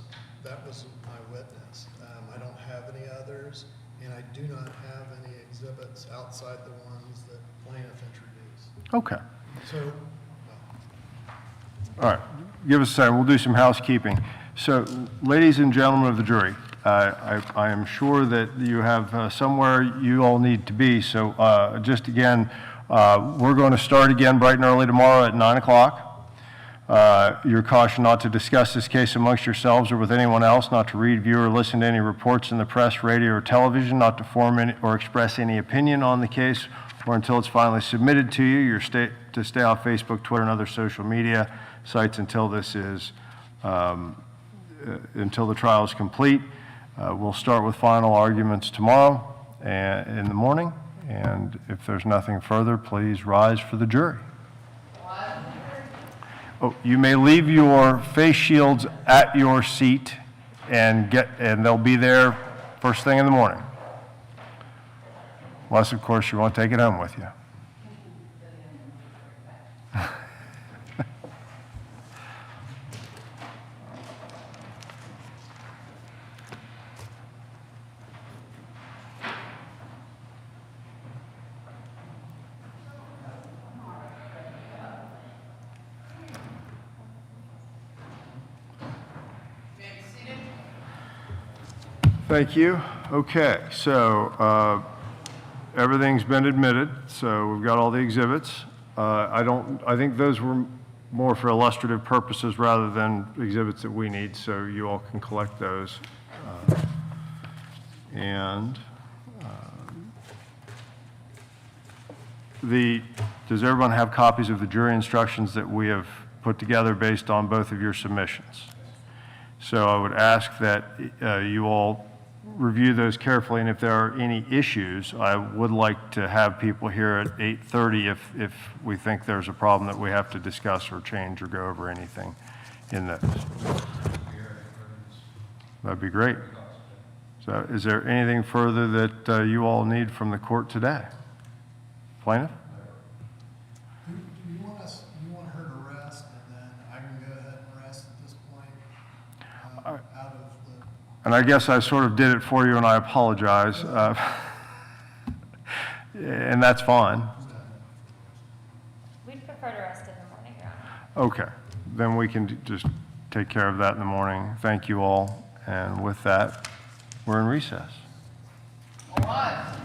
my witness. I don't have any others, and I do not have any exhibits outside the ones that plaintiff introduced. Okay. So, All right, give us a second, we'll do some housekeeping. So, ladies and gentlemen of the jury, I am sure that you have somewhere you all need to be, so just again, we're going to start again bright and early tomorrow at 9 o'clock. You're cautioned not to discuss this case amongst yourselves or with anyone else, not to read, view, or listen to any reports in the press, radio, or television, not to form any, or express any opinion on the case, or until it's finally submitted to you. You're to stay off Facebook, Twitter, and other social media sites until this is, until the trial is complete. We'll start with final arguments tomorrow in the morning, and if there's nothing further, please rise for the jury. Oh, you may leave your face shields at your seat and they'll be there first thing in the morning. Unless, of course, you want to take it home with you. Thank you. Okay, so everything's been admitted, so we've got all the exhibits. I think those were more for illustrative purposes rather than exhibits that we need, so you all can collect those. Does everyone have copies of the jury instructions that we have put together based on both of your submissions? So I would ask that you all review those carefully, and if there are any issues, I would like to have people here at 8:30 if we think there's a problem that we have to discuss or change or go over anything in those. That'd be great. So is there anything further that you all need from the court today? Plaintiff? do you want her to rest, and then I can go ahead and rest at this point, out of the... And I guess I sort of did it for you, and I apologize. And that's fine. We'd prefer to rest in the morning, Your Honor. Okay, then we can just take care of that in the morning. Thank you all, and with that, we're in recess. All right.